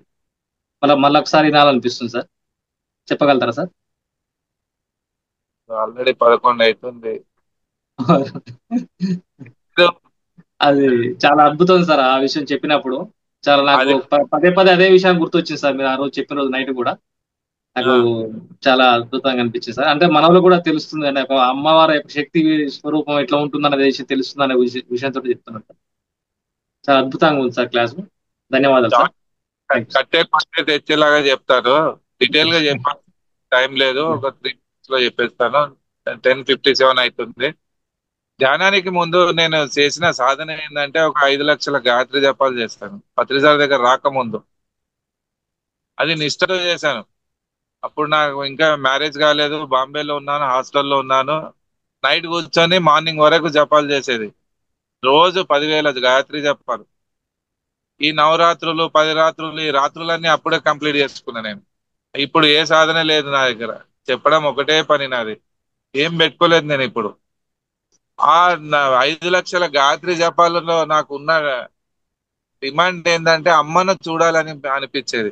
మళ్ళీ ఒకసారి వినాలనిపిస్తుంది సార్. చెప్పగలుగుతారా సార్? ఆల్రెడీ 11 అవుతుంది. అది చాలా అద్భుతం సార్ ఆ విషయం చెప్పినప్పుడు. చాలా నాకు అది పదే పదే అదే విషయం గుర్తొచ్చింది సార్ మీరు ఆ రోజు చెప్పిన రోజు నైట్ కూడా. నాకు చాలా అద్భుతంగా అనిపించింది సార్. అంటే మనలో కూడా తెలుస్తుంది అంటే ఒక అమ్మవారి యొక్క శక్తి స్వరూపం ఎట్లా ఉంటుందనే విషయం తెలుస్తుందనే విషయంతో చెప్తున్నాను సార్. చాలా అద్భుతంగా ఉంది సార్ క్లాసు. ధన్యవాదాలు సార్. Thank you sir. కట్టే కొట్టే తెచ్చేలాగా చెప్తాను. డీటెయిల్ గా చెప్పాలి టైం లేదు. ఒక 3 minutes లో చెప్పేస్తాను. 10:57 అవుతుంది. ధ్యానానికి ముందు నేను చేసిన సాధన ఏంటంటే ఒక 5 లక్షల గాయత్రి జపాలు చేస్తాను పత్రిసారి దగ్గర రాకముందు. అది నిష్ఠతో చేశాను. అప్పుడు నాకు ఇంకా మ్యారేజ్ కాలేదు, బాంబేలో ఉన్నాను, హాస్టల్లో ఉన్నాను. నైట్ కూర్చొని మార్నింగ్ వరకు జపాలు చేసేది. రోజు 10,000 గాయత్రి జపాలు. ఈ నవరాత్రులు 10 రాత్రులు ఈ రాత్రులన్నీ అప్పుడే కంప్లీట్ చేసుకున్నా నేను. ఇప్పుడు ఏ సాధన లేదు నా దగ్గర. చెప్పడం ఒకటే పని నాది. ఏం పెట్టుకోలేదు నేను ఇప్పుడు. ఆ 5 లక్షల గాయత్రి జపాలలో నాకు ఉన్న డిమాండ్ ఏంటంటే అమ్మను చూడాలని అనిపించేది.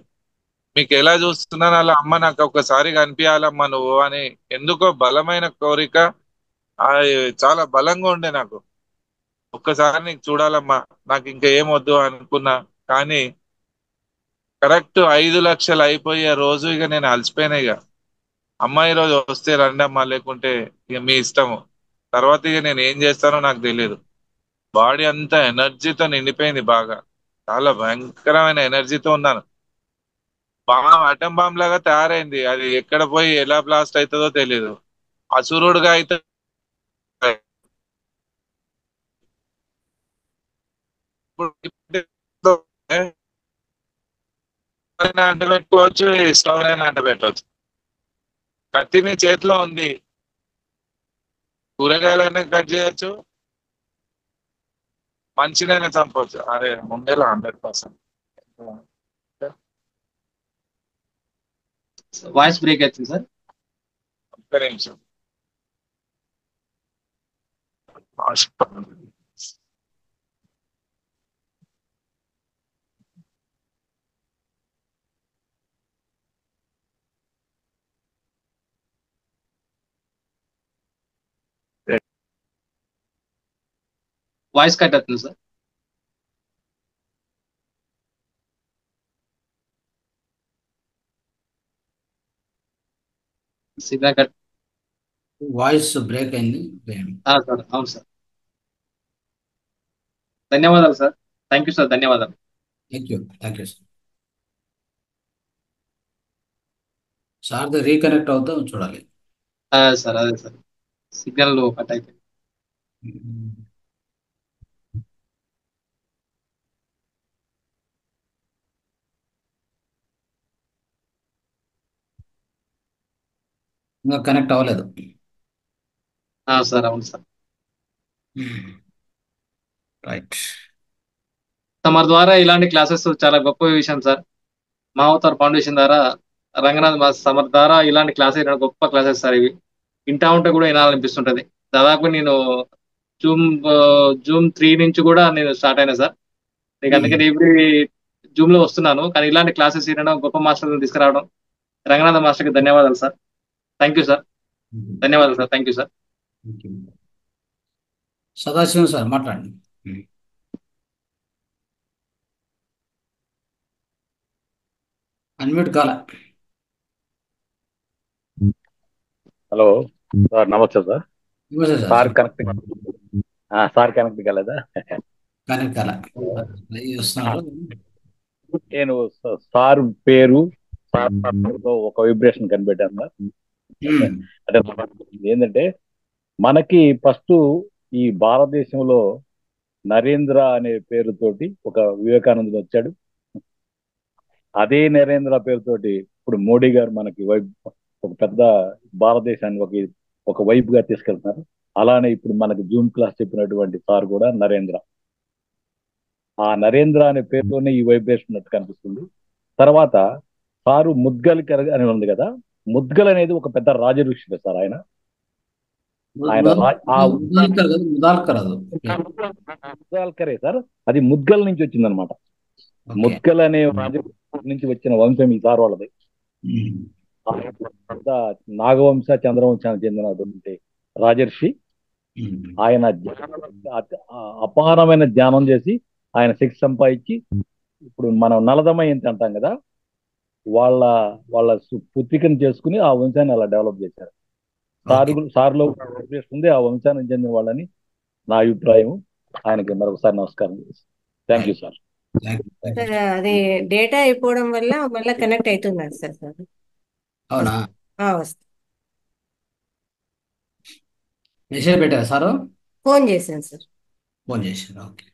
మీకు ఎలా చూస్తున్నాను అలా అమ్మ నాకు ఒక్కసారి కనిపించాలమ్మా నువ్వు అని ఎందుకో బలమైన కోరిక. అది చాలా బలంగా ఉండే నాకు. ఒక్కసారి నీకు చూడాలమ్మా, నాకు ఇంకా ఏం వద్దు అనుకున్నా. కానీ కరెక్ట్ 5 లక్షలు అయిపోయే రోజు ఇక నేను అలసిపోయినా. ఇక అమ్మ ఈ రోజు వస్తే రండి అమ్మా, లేకుంటే ఇక మీ ఇష్టము. తర్వాత ఇక నేను ఏం చేస్తానో నాకు తెలియదు. బాడీ అంతా ఎనర్జీతో నిండిపోయింది బాగా. చాలా భయంకరమైన ఎనర్జీతో ఉన్నాను. బాంబ్ అటం బాంబ్ లాగా తయారైంది. అది ఎక్కడ పోయి ఎలా బ్లాస్ట్ అవుతుందో తెలియదు. అసురుడుగా అయితే ఇప్పుడు అంటబెట్టుకోవచ్చు, స్టవ్ అయినా అంటబెట్టవచ్చు. కత్తిని చేతిలో ఉంది. కూరగాయలైనా కట్ చేయొచ్చు, మనిషినైనా చంపవచ్చు. అరే ఉండేలా 100%. వాయిస్ బ్రేక్ అవుతుంది సార్. ఒక్క నిమిషం. వాయిస్ కట్ అవుతుంది sir. Signal cut. Voice break అయింది. సార్ అవును సార్. ధన్యవాదాలు సార్. Thank you sir. ధన్యవాదాలు. Thank you sir. సార్ది రీకనెక్ట్ అవుతాం చూడాలి. సార్ అదే సార్ సిగ్నల్ కట్ అయిపోయింది. ఇంకా కనెక్ట్ అవ్వలేదు. సార్ అవును సార్. రైట్. తమ ద్వారా ఇలాంటి క్లాసెస్ చాలా గొప్ప విషయం సార్. మావతార్ ఫౌండేషన్ ద్వారా రంగనాథ్ సమర్ ద్వారా ఇలాంటి క్లాసెస్ గొప్ప క్లాసెస్ సార్ ఇవి. ఇంటా ఉంటే కూడా వినాలనిపిస్తుంటది. దాదాపు నేను జూమ్ జూమ్ 3 నుంచి కూడా నేను స్టార్ట్ అయినా సార్. నీకు అందుకని ఎవ్రీ జూమ్ లో వస్తున్నాను. కానీ ఇలాంటి క్లాసెస్ వినడం, గొప్ప మాస్టర్లను తీసుకురావడం రంగనాథ మాస్టర్కి ధన్యవాదాలు సార్. Thank you sir. ధన్యవాదాలు sir. Thank you sir. Sadasivam sir మాట్లాడండి. అన్మ్యూట్ కాల. హలో సార్, నమస్తే సార్. సార్ కనెక్ట్ కాలేదా? కనెక్ట్ కాల. నేను సార్ పేరు ఒక వైబ్రేషన్ కనిపెట్టాను సార్. అంటే ఏంటంటే మనకి ఫస్ట్ ఈ భారతదేశంలో నరేంద్ర అనే పేరుతోటి ఒక వివేకానందుడు వచ్చాడు. అదే నరేంద్ర పేరుతోటి ఇప్పుడు మోడీ గారు మనకి ఒక పెద్ద భారతదేశాన్ని ఒక వైపుగా తీసుకెళ్తున్నారు. అలానే ఇప్పుడు మనకి జూమ్ క్లాస్ చెప్పినటువంటి సార్ కూడా నరేంద్ర. ఆ నరేంద్ర అనే పేరులోనే ఈ వైబ్రేషన్ ఉన్నట్టు కనిపిస్తుంది. తర్వాత సారు ముద్గల్కర్ అని ఉంది కదా, ముద్గల్ అనేది ఒక పెద్ద రాజఋషి సార్. ఆయన ముద్గల్కరే సార్. అది ముద్గల్ నుంచి వచ్చిందనమాట. ముద్గల్ అనే రాజ నుంచి వచ్చిన వంశం ఈ సార్ వాళ్ళది. నాగవంశ చంద్రవంశానికి చెందినటువంటి రాజర్షి. ఆయన అపారమైన ధ్యానం చేసి ఆయన శక్తి సంపాదించి ఇప్పుడు మనం నలదమయంతి అంటాం కదా, వాళ్ళ వాళ్ళ పుత్రికను చేసుకుని ఆ వంశాన్ని అలా డెవలప్ చేశారు. సార్లో ఉంది ఆ వంశానికి చెందిన వాళ్ళని నా అభిప్రాయం. ఆయనకి మరొకసారి నమస్కారం. Thank you sir. సార్ అది డేటా అయిపోవడం వల్ల మళ్ళీ కనెక్ట్ అవుతున్నారు సార్. అవునా? వస్తుంది. మెసేజ్ పెట్టారా సారు? ఫోన్ చేశాను సార్. ఫోన్ చేశారు. ఓకే.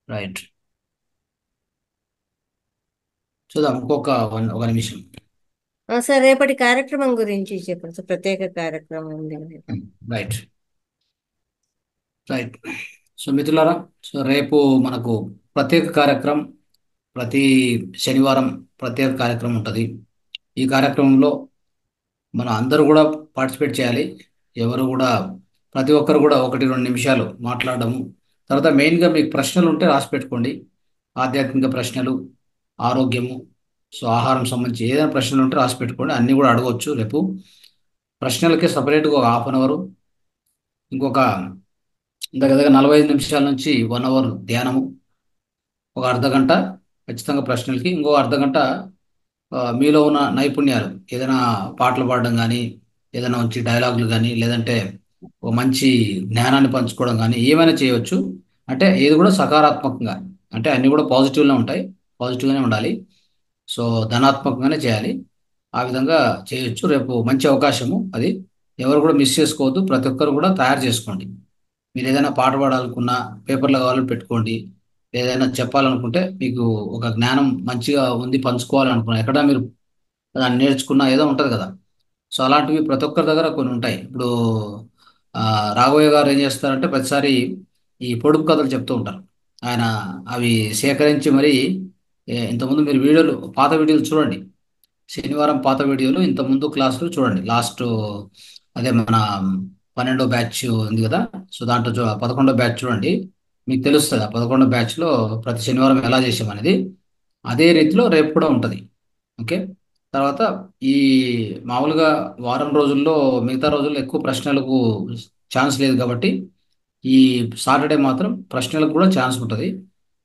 రైట్, చూద్దాం ఇంకొక ఒక నిమిషం. సార్ రేపటి కార్యక్రమం గురించి చెప్పండి సార్. ప్రత్యేక కార్యక్రమం ఉంది. Right right. సో మిత్రులారా, సో రేపు మనకు ప్రత్యేక కార్యక్రమం, ప్రతి శనివారం ప్రత్యేక కార్యక్రమం ఉంటుంది. ఈ కార్యక్రమంలో మనం అందరూ కూడా పార్టిసిపేట్ చేయాలి. ఎవరు కూడా, ప్రతి ఒక్కరు కూడా 1-2 నిమిషాలు మాట్లాడము. తర్వాత మెయిన్గా మీకు ప్రశ్నలు ఉంటే రాసి పెట్టుకోండి. ఆధ్యాత్మిక ప్రశ్నలు, ఆరోగ్యము, సో ఆహారం సంబంధించి ఏదైనా ప్రశ్నలు ఉంటే రాసి పెట్టుకోండి. అన్నీ కూడా అడగవచ్చు రేపు. ప్రశ్నలకి సపరేట్గా ఒక 1/2 అవర్, ఇంకొక దగ్గర 45 నిమిషాల నుంచి 1 అవర్ ధ్యానము, ఒక అర్ధగంట ఖచ్చితంగా ప్రశ్నలకి, ఇంకో అర్ధగంట మీలో ఉన్న నైపుణ్యాలు, ఏదైనా పాటలు పాడడం కానీ, ఏదైనా మంచి డైలాగులు కానీ, లేదంటే ఒక మంచి జ్ఞానాన్ని పంచుకోవడం కానీ ఏమైనా చేయవచ్చు. అంటే ఏది కూడా సకారాత్మకంగా, అంటే అన్నీ కూడా పాజిటివ్గా ఉంటాయి, పాజిటివ్గానే ఉండాలి. సో ధనాత్మకంగానే చేయాలి. ఆ విధంగా చేయొచ్చు. రేపు మంచి అవకాశము అది, ఎవరు కూడా మిస్ చేసుకోవద్దు. ప్రతి ఒక్కరు కూడా తయారు చేసుకోండి. మీరు ఏదైనా పాట పాడాలనుకున్నా పేపర్లో కావాలని పెట్టుకోండి. ఏదైనా చెప్పాలనుకుంటే, మీకు ఒక జ్ఞానం మంచిగా ఉంది పంచుకోవాలనుకున్నా, ఎక్కడ మీరు దాన్ని నేర్చుకున్నా ఏదో ఉంటుంది కదా. సో అలాంటివి ప్రతి ఒక్కరి దగ్గర కొన్ని ఉంటాయి. ఇప్పుడు రాఘవయ్య గారు ఏం చేస్తారంటే ప్రతిసారి ఈ పొడుపు కథలు చెప్తూ ఉంటారు. ఆయన అవి సేకరించి మరి, ఇంతకుముందు మీరు వీడియోలు, పాత వీడియోలు చూడండి. శనివారం పాత వీడియోలు, ఇంతకుముందు క్లాసులు చూడండి. లాస్ట్ అదే మన 12వ బ్యాచ్ ఉంది కదా, సో దాంట్లో 11వ బ్యాచ్ చూడండి. మీకు తెలుస్తుంది ఆ 11వ బ్యాచ్లో ప్రతి శనివారం ఎలా చేసామనేది. అదే రీతిలో రేపు కూడా ఉంటుంది. ఓకే. తర్వాత ఈ మామూలుగా వారం రోజుల్లో, మిగతా రోజుల్లో ఎక్కువ ప్రశ్నలకు ఛాన్స్ లేదు కాబట్టి, ఈ సాటర్డే మాత్రం ప్రశ్నలకు కూడా ఛాన్స్ ఉంటుంది.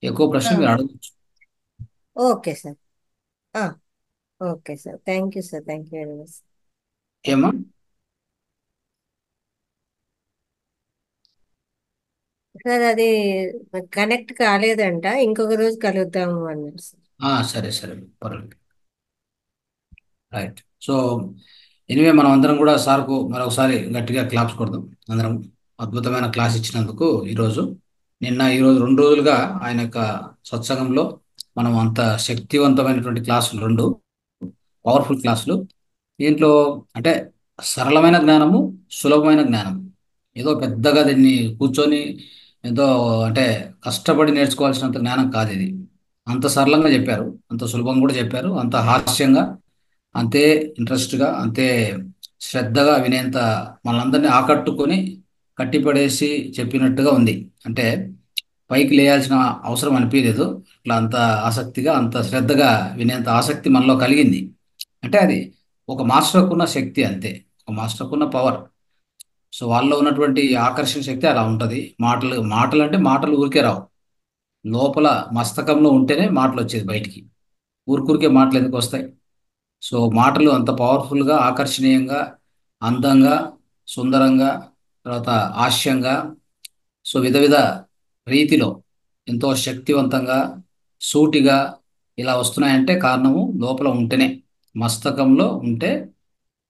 ఎక్కువ ప్రశ్న మీరు అడగచ్చు. Okay sir. Okay sir. Thank you sir. Thank you very much. ఏమా? సార్ అది కనెక్ట్ కాలేదంట, ఇంకొక రోజు కలుద్దాము అన్నారు సార్. సరే సరే, పర్లేదు. రైట్. సో ఎనివే, మనం అందరం కూడా సార్కు మరొకసారి గట్టిగా క్లాప్స్ కొడదాం అందరం. అద్భుతమైన క్లాస్ ఇచ్చినందుకు ఈరోజు, ఈరోజు 2 రోజులుగా ఆయన యొక్క సత్సంగంలో మనం అంత శక్తివంతమైనటువంటి క్లాసులు, 2 పవర్ఫుల్ క్లాసులు. దీంట్లో అంటే సరళమైన జ్ఞానము, సులభమైన జ్ఞానం. ఏదో పెద్దగా దీన్ని కూర్చొని ఏదో అంటే కష్టపడి నేర్చుకోవాల్సినంత జ్ఞానం కాదు ఇది. అంత సరళంగా చెప్పారు, అంత సులభంగా కూడా చెప్పారు, అంత హాస్యంగా, అంతే ఇంట్రెస్ట్గా, అంతే శ్రద్ధగా వినేంత మనందరినీ ఆకట్టుకొని కట్టిపడేసి చెప్పినట్టుగా ఉంది. అంటే పైకి లేయాల్సిన అవసరం అనిపించలేదు. ఇట్లా అంత ఆసక్తిగా, అంత శ్రద్ధగా వినేంత ఆసక్తి మనలో కలిగింది. అంటే అది ఒక మాస్టర్కు ఉన్న శక్తి, అంతే, ఒక మాస్టర్కు ఉన్న పవర్. సో వాళ్ళలో ఉన్నటువంటి ఆకర్షణ శక్తి అలా ఉంటుంది. మాటలు అంటే మాటలు ఊరికే రావు, లోపల మస్తకంలో ఉంటేనే మాటలు వచ్చేది బయటికి. ఊరికే మాటలు ఎందుకు వస్తాయి? సో మాటలు అంత పవర్ఫుల్గా, ఆకర్షణీయంగా, అందంగా, సుందరంగా, తర్వాత హాస్యంగా, సో విధ రీతిలో ఎంతో శక్తివంతంగా, సూటిగా ఇలా వస్తున్నాయంటే కారణము లోపల ఉంటేనే, మస్తకంలో ఉంటే,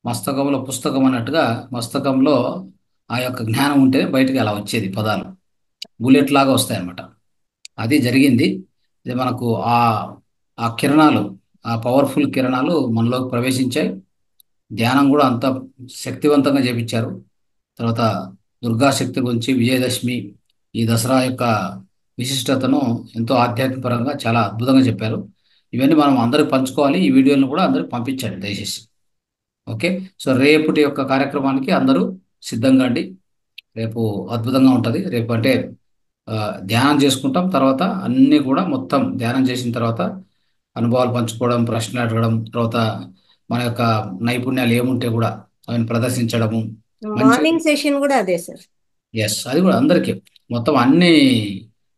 మస్తకంలో పుస్తకం అన్నట్టుగా మస్తకంలో ఆ యొక్క జ్ఞానం ఉంటేనే బయటికి అలా వచ్చేది పదాలు, బుల్లెట్ లాగా వస్తాయన్నమాట. అది జరిగింది. ఇది మనకు ఆ కిరణాలు, ఆ పవర్ఫుల్ కిరణాలు మనలోకి ప్రవేశించాయి. ధ్యానం కూడా అంత శక్తివంతంగా చేపించారు. తర్వాత దుర్గాశక్తి గురించి, విజయదశమి, ఈ దసరా యొక్క విశిష్టతను ఎంతో ఆధ్యాత్మికపరంగా చాలా అద్భుతంగా చెప్పారు. ఇవన్నీ మనం అందరికి పంచుకోవాలి. ఈ వీడియోలను కూడా అందరికి పంపించండి దయచేసి. ఓకే. సో రేపటి యొక్క కార్యక్రమానికి అందరూ సిద్ధంగా అండి. రేపు అద్భుతంగా ఉంటుంది. రేపు అంటే ఆ, ధ్యానం చేసుకుంటాం. తర్వాత అన్నీ కూడా మొత్తం ధ్యానం చేసిన తర్వాత అనుభవాలు పంచుకోవడం, ప్రశ్నలు అడగడం, తర్వాత మన యొక్క నైపుణ్యాలు ఏముంటే కూడా అవి ప్రదర్శించడము. మంచి మార్నింగ్ సెషన్ కూడా అదే సార్. ఎస్, అది కూడా అందరికీ మొత్తం అన్ని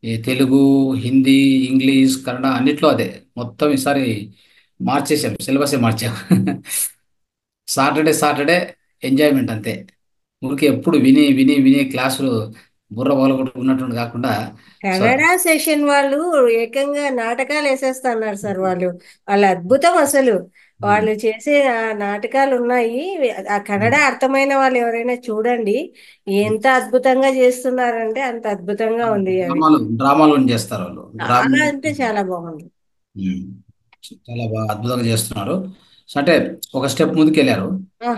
ఈ తెలుగు, హిందీ, ఇంగ్లీష్, కన్నడ అన్నిట్లో అదే. మొత్తం ఈసారి మార్చేసాం, సిలబసే మార్చాం. సాటర్డే సాటర్డే ఎంజాయ్మెంట్ అంతే. ఊరికి ఎప్పుడు విని విని విని క్లాసులు బుర్ర పగలగొట్టుకున్నట్టు కాకుండా. సో కన్నడ సెషన్ వాళ్ళు ఏకంగా నాటకాలు వేసేస్తున్నారు సార్. వాళ్ళు అద్భుతం అసలు. వాళ్ళు చేసే ఆ నాటకాలు ఉన్నాయి. ఆ కన్నడ అర్థమైన వాళ్ళు ఎవరైనా చూడండి, ఎంత అద్భుతంగా చేస్తున్నారంటే అంత అద్భుతంగా ఉంది అవి. డ్రామాలు చేస్తారు వాళ్ళు. చాలా అంటే చాలా బాగుంది. ఉమ్, చాలా బాగా అద్భుతంగా చేస్తున్నారు. సో అంటే ఒక స్టెప్ ముందుకు వెళ్ళారు. ఆ,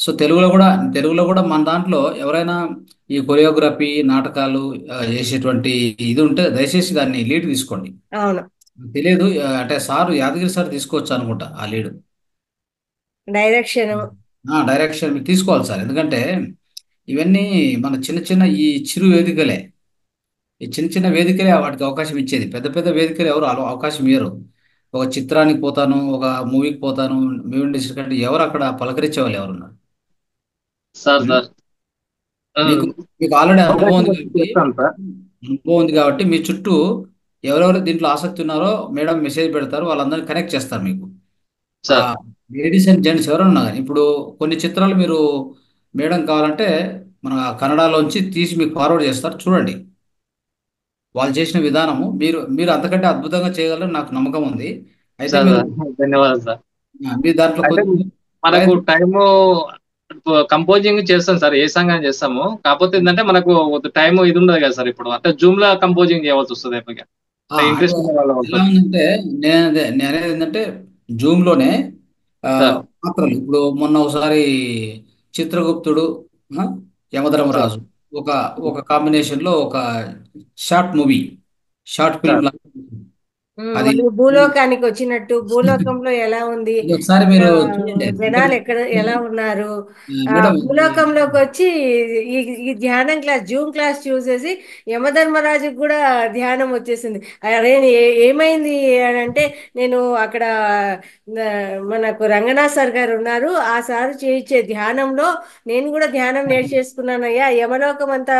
సో తెలుగులో కూడా మన దాంట్లో ఎవరైనా ఈ కొరియోగ్రఫీ నాటకాలు చేసేటువంటి ఇది ఉంటే దయచేసి దాన్ని లీడ్ తీసుకోండి. అవును, తెలియదు అంటే సార్ యాదగిరి సార్ తీసుకోవచ్చు అనుకుంటా ఆ లీడ్. డైరెక్షన్. డైరెక్షన్ మీరు తీసుకోవాలి సార్. ఎందుకంటే ఇవన్నీ మన చిన్న చిన్న ఈ చిరు వేదికలే. ఈ చిన్న చిన్న వేదికలే వాటికి అవకాశం ఇచ్చేది. పెద్ద పెద్ద వేదికలు ఎవరు అవకాశం ఇయ్యరు. ఒక చిత్రానికి పోతాను, ఒక మూవీకి పోతాను, మూవీ ఇండస్ట్రీ కంటే ఎవరు అక్కడ పలకరించే వాళ్ళు ఎవరున్నారు? సార్ ఉం? సార్ మీకు మీకు ఆల్రెడీ చేస్తాను సార్. అనుభవం ఉంది కాబట్టి మీ చుట్టూ ఎవరెవరు దీంట్లో ఆసక్తి ఉన్నారో మేడం మెసేజ్ పెడతారు, వాళ్ళందరినీ కనెక్ట్ చేస్తారు మీకు. సార్ లేడీస్ అండ్ జెంట్స్ ఎవరైనా ఉన్నా కానీ ఇప్పుడు కొన్ని చిత్రాలు మీరు మేడం కావాలంటే మన కన్నడలోంచి తీసి మీకు ఫార్వర్డ్ చేస్తారు, చూడండి. వాళ్ళు చేసిన విధానము మీరు మీరు అంతకంటే అద్భుతంగా చేయగలరని నాకు నమ్మకం ఉంది. అయితే సార్ మీరు ధన్యవాదాలు సార్. మీరు దాంట్లో అంటే కొద్దిగా మనకు టైము కంపోజింగ్ చేస్తాం సార్, ఏ సంఘం చేస్తాము. కాకపోతే ఏంటంటే మనకు టైం ఇది ఉండదు కదా సార్. ఇప్పుడు అంటే జూమ్ లో కంపోజింగ్ చేయవలసి వస్తుంది. అంటే ఇంట్రెస్ట్ ఉన్న వాళ్ళ ఎలా ఉందంటే నేనేది ఏంటంటే జూమ్లోనే సార్. పాత్రలు ఇప్పుడు మొన్న ఒకసారి చిత్రగుప్తుడు, ఆ, యమధర్మరాజు ఒక ఒక కాంబినేషన్ లో ఒక షార్ట్ మూవీ, షార్ట్ ఫిల్మ్ లాగా అది వాళ్ళు భూలోకానికి వచ్చినట్టు, భూలోకంలో ఎలా ఉంది, ఇది ఒకసారి అక్కడ మీరు చూడండి. జనాలు ఎలా ఉన్నారు, మేడం భూలోకంలోకి వచ్చి ఈ ఈ ధ్యానం క్లాస్, జూమ్ క్లాస్ చూసేసి యమధర్మరాజుకు కూడా ధ్యానం వచ్చేసింది. అరే ఏమైంది అని అంటే, నేను అక్కడ ఆ, మనకు రంగనాథ్ సార్ గారు ఉన్నారు, ఆ సార్ చేయించే ధ్యానంలో నేను కూడా ధ్యానం నేర్చేసుకున్నానయ్యా. యమలోకం అంతా,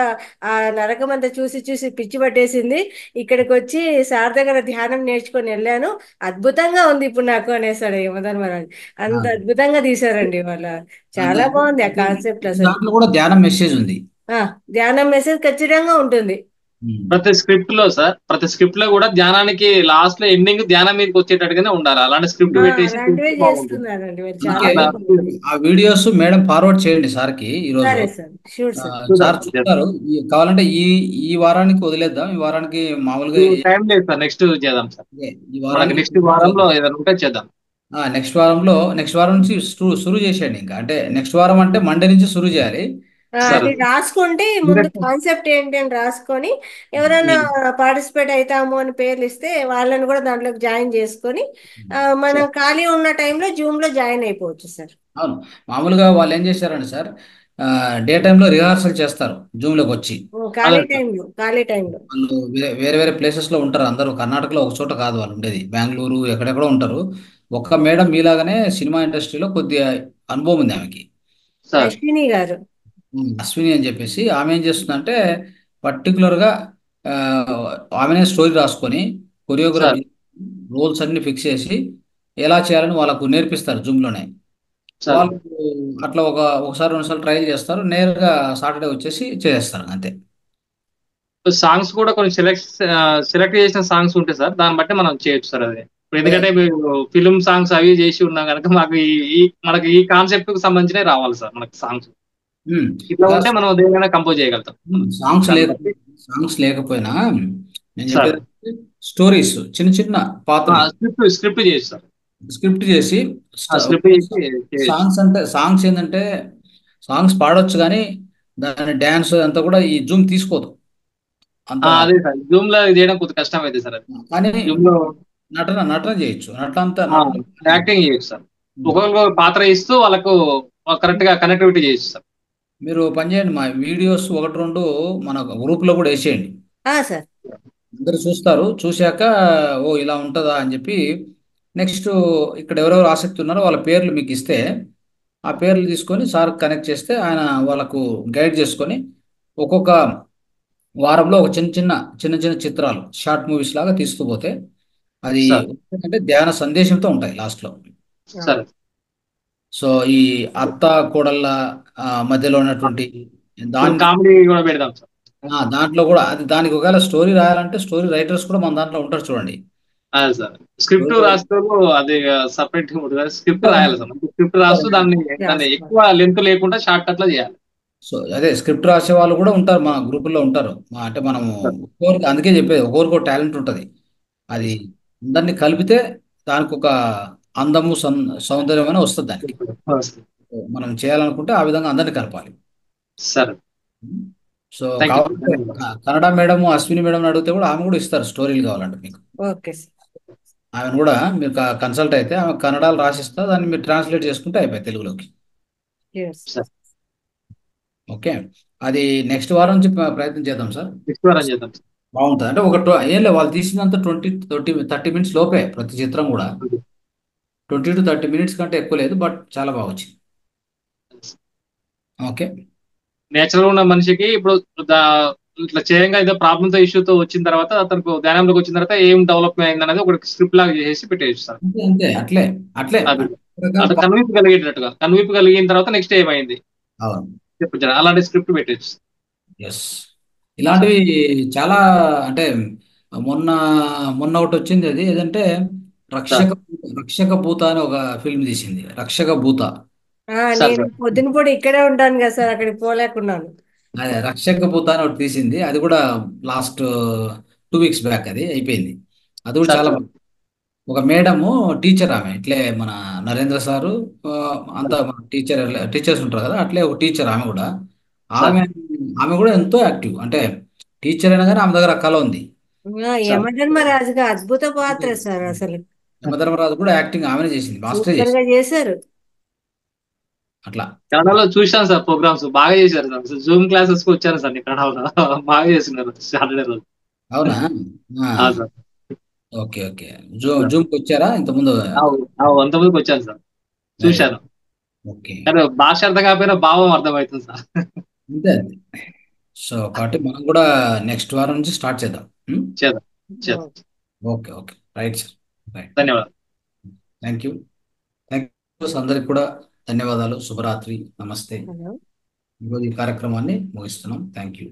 ఆ నరకం అంతా చూసి చూసి పిచ్చి పట్టేసింది, ఇక్కడికి వచ్చి సార్ దగ్గర ధ్యానం నేర్చుకొని వెళ్ళాను, అద్భుతంగా ఉంది ఇప్పుడు నాకు అనేసాడు యమధర్మరాజు. అంత అద్భుతంగా తీశారండి వాళ్ళ. చాలా బాగుంది ఆ కాన్సెప్ట్ అసలు. దాంట్లో కూడా ధ్యానం మెసేజ్ ఉంది. ధ్యానం మెసేజ్ ఖచ్చితంగా ఉంటుంది. ప్రతి స్క్రిప్ట్ లో సార్, ప్రతి స్క్రిప్ట్ లో కూడా ధ్యానానికి లాస్ట్ లో ఎండింగ్ ధ్యానం మీదకి వచ్చేటట్టుగానే ఉండాలి. అలాంటి స్క్రిప్ట్ పెట్టేసి అలాంటివే బాగుంటుంది. చేస్తున్నారండి మీరు, అందుకే చాలా బాగుంది. ఆ వీడియోస్ మేడం ఫార్వర్డ్ చేయండి సార్కి ఈరోజు. సరే సార్, షూర్ సార్. సార్ చూస్తారు. కావాలంటే ఈ ఈ వారానికి వదిలేద్దాం. ఈ వారానికి మామూలుగా టైం లేదు సార్, నెక్స్ట్ చేద్దాం సార్. ఈ మనకి వారానికి నెక్స్ట్ వారంలో ఏదైనా ఉంటే చేద్దాం. నెక్స్ట్ వారం నుంచి సురు చేసేయండి. ఇంకా అంటే నెక్స్ట్ వారం అంటే మండే నుంచి సురు చేయాలి. అది రాసుకుంటే ముందు కాన్సెప్ట్ ఏంటి అని రాసుకొని, ఎవరైనా పార్టిసిపేట్ అవుతాము అని పేర్లు ఇస్తే వాళ్ళని కూడా దాంట్లోకి జాయిన్ చేసుకొని మనం ఖాళీ ఉన్న టైంలో జూమ్ లో జాయిన్ అయిపోవచ్చు సార్. అవును, మామూలుగా వాళ్ళు ఏం చేశారండి సార్, డే టైంలో రిహార్సల్ చేస్తారు జూమ్లోకి వచ్చి. ఖాళీ టైంలో వాళ్ళు వేరే వేరే ప్లేసెస్ లో ఉంటారు. అందరూ కర్ణాటకలో ఒక చోట కాదు వాళ్ళు ఉండేది, బెంగళూరు ఎక్కడెక్కడో ఉంటారు. ఒక్క మేడం మీలాగానే సినిమా ఇండస్ట్రీలో కొద్దిగా అనుభవం ఉంది ఆమెకి, అశ్విని గారు. అశ్విని అని చెప్పేసి. ఆమె ఏం చేస్తుందంటే పర్టికులర్గా ఆమెనే స్టోరీ రాసుకొని కొరియోగ్రఫీ రోల్స్ అన్ని ఫిక్స్ చేసి ఎలా చేయాలని వాళ్ళకు నేర్పిస్తారు జూమ్లోనే. వాళ్ళు అట్లా ఒకసారి రెండుసార్లు ట్రయల్ చేస్తారు, నేరుగా సాటర్డే వచ్చేసి చేసేస్తారు అంతే. సాంగ్స్ కూడా కొన్ని సెలెక్ట్ చేసిన సాంగ్స్ ఉంటాయి సార్, దాన్ని బట్టి మనం చేయొచ్చు సార్ అది. ఇప్పుడు ఎందుకంటే ఫిల్మ్ సాంగ్స్ అవి చేసి ఉన్నాం కనుక మాకు మనకి ఈ కాన్సెప్ట్ కు సంబంధించినవి రావాలి సార్ మనకి సాంగ్స్. ఇట్లా ఉంటే మనం దేనికైనా కంపోజ్ చేయగలుగుతాం. సాంగ్స్ లేకపోయినా నేను చెప్పేది స్టోరీస్, చిన్న చిన్న పాత్రలు స్క్రిప్ట్ చేసి సార్, స్క్రిప్ట్ చేసి సాంగ్స్ ఏంటంటే సాంగ్స్ పాడొచ్చు కానీ దాని డ్యాన్స్ అంతా కూడా ఈ జూమ్ తీసుకోదు. అదే సార్, జూమ్ లో చేయడం కొంచెం కష్టం అయితే సార్. కానీ జూమ్ లో నటన చేయొచ్చు, యాక్టింగ్ చేయొచ్చు సార్. ఒక్కొక్క పాత్ర ఇస్తూ వాళ్ళకు కరెక్ట్ గా కనెక్టివిటీ చేయొచ్చు సార్. మీరు పని చేయండి, మా వీడియోస్ ఒకటి రెండు మన గ్రూప్లో కూడా వేసేయండి. సార్. అందరు చూస్తారు, చూశాక ఓ ఇలా ఉంటుందా అని చెప్పి నెక్స్ట్ ఇక్కడ ఎవరెవరు ఆసక్తి ఉన్నారో వాళ్ళ పేర్లు మీకు ఇస్తే ఆ పేర్లు తీసుకొని సార్ కనెక్ట్ చేస్తే ఆయన వాళ్ళకు గైడ్ చేసుకొని ఒక్కొక్క వారంలో ఒక చిన్న చిన్న చిత్రాలు షార్ట్ మూవీస్ లాగా తీస్తూ పోతే అది సార్ అంటే ధ్యాన సందేశంతో ఉంటాయి లాస్ట్లో. సరే సో ఈ అత్త కోడళ్ళ మధ్యలో ఉన్నటువంటి దాన్ని కామెడీ కూడా పెడదాం సార్. దాంట్లో కూడా అది దానికి ఒకవేళ స్టోరీ రాయాలంటే స్టోరీ రైటర్స్ కూడా మన దాంట్లో ఉంటారు చూడండి. అదే సార్ స్క్రిప్ట్ రాస్తూ అది సపరేట్ గా ఉంటుంది, స్క్రిప్ట్ రాయాలి సార్. స్క్రిప్ట్ రాస్తూ దాన్ని ఎక్కువ లెంత్ లేకుండా షార్ట్ కట్ లో చేయాలి. సో అదే స్క్రిప్ట్ రాసే వాళ్ళు కూడా ఉంటారు, మా గ్రూపుల్లో ఉంటారు. అంటే మనము ఒక్కొక్కరికి అందుకే చెప్పేది ఒక్కొక్కరికి ఒక టాలెంట్ ఉంటుంది. అది అందరినీ కలిపితే దానికి ఒక అందము సౌందర్యం అని వస్తుంది దానికి. మనం చేయాలనుకుంటే ఆ విధంగా అందరినీ కలపాలి. సరే సో థ్యాంక్ యూ. కావాలంటే కన్నడ మేడం అశ్విని మేడం అడిగితే కూడా ఆమె కూడా ఇస్తారు స్టోరీలు కావాలంటే మీకు. Okay sir. ఆమెను కూడా మీరు కన్సల్ట్ అయితే ఆమె కన్నడలో రాసిస్తా, దాన్ని మీరు ట్రాన్స్లేట్ చేసుకుంటే అయిపోయి తెలుగులోకి. Yes. సార్ ఓకే, అది నెక్స్ట్ వారం నుంచి ప్రయత్నం చేద్దాం సార్. నెక్స్ట్ వారం చేద్దాం సార్. బాగుంటుంది. అంటే ఒక ఏం లేదు, వాళ్ళు తీసినంత 20-30 మినిట్స్ లోపే ప్రతి చిత్రం కూడా. 20-30 మినిట్స్ కంటే ఎక్కువ లేదు, బట్ చాలా బాగా వచ్చింది. ఓకే, నేచురల్ ఉన్న మనిషికి ఇప్పుడు ఇట్లా చేయంగా ఏదో ప్రాబ్లంతో ఇష్యూతో వచ్చిన తర్వాత అతనికి ధ్యానంలోకి వచ్చిన తర్వాత ఏం డెవలప్ అయింది అనేది ఒక స్క్రిప్ట్ లాగా చేసి పెట్టేసి సార్. అంతే అంతే అట్లే అట్లే అది కన్విన్స్ కలిగేటట్టుగా కన్విన్స్ కలిగిన తర్వాత నెక్స్ట్ ఏమైంది అవును, చెప్పించారు, అలాంటి స్క్రిప్ట్ పెట్టేసి. ఎస్. ఇలాంటివి చాలా అంటే మొన్న మొన్న ఒకటి వచ్చింది, అది ఏదంటే రక్షక రక్షక భూత అని ఒక ఫిల్మ్ తీసింది, రక్షక భూత. నేను పొద్దున పూట ఇక్కడే ఉంటాను కదా సార్, అక్కడికి పోలేకున్నాను. అదే రక్షక భూత అని ఒకటి తీసింది, అది కూడా లాస్ట్ 2 వీక్స్ బ్యాక్ అది అయిపోయింది. అది కూడా చాలా బాగుంది. ఒక మేడము టీచర్, ఆమె ఇట్లే మన నరేంద్ర సారు అంతా టీచర్స్ ఉంటారు కదా, అట్లే ఒక టీచర్ ఆమె కూడా. ఆమె ఆమె కూడా ఎంతో యాక్టివ్, అంటే టీచర్ అయినా కానీ ఆమె దగ్గర కళ ఉంది. యమధర్మరాజుగా అద్భుత పాత్ర సార్, అసలు యమధర్మరాజు కూడా యాక్టింగ్ ఆమెనే చేసింది, మాస్టర్ సూపర్ గా చేశారు. అట్లా కన్నడలో చూశాను సార్, ప్రోగ్రామ్స్ బాగా చేశారు సార్. జూమ్ క్లాసెస్ కి వచ్చాను సార్ నేను కన్నడలో, బాగా చేసినారు సాటర్డే రోజు. అవునా? సార్ ఓకే ఓకే, జూమ్ వచ్చారా ఇంతకుముందు? అంతమందికి వచ్చాను సార్, చూశాను. ఓకే, కానీ భాష అర్థం కాకపోయినా భావం అర్థమవుతుంది సార్. అంతే అంతే. సో కాబట్టి మనం కూడా నెక్స్ట్ వారం నుంచి స్టార్ట్ చేద్దాం. చేద్దాం. Okay okay, right sir, right. ధన్యవాదాలు. Thank you. అందరికి కూడా ధన్యవాదాలు. శుభరాత్రి, నమస్తే. ఈరోజు ఈ కార్యక్రమాన్ని ముగిస్తున్నాం. Thank you.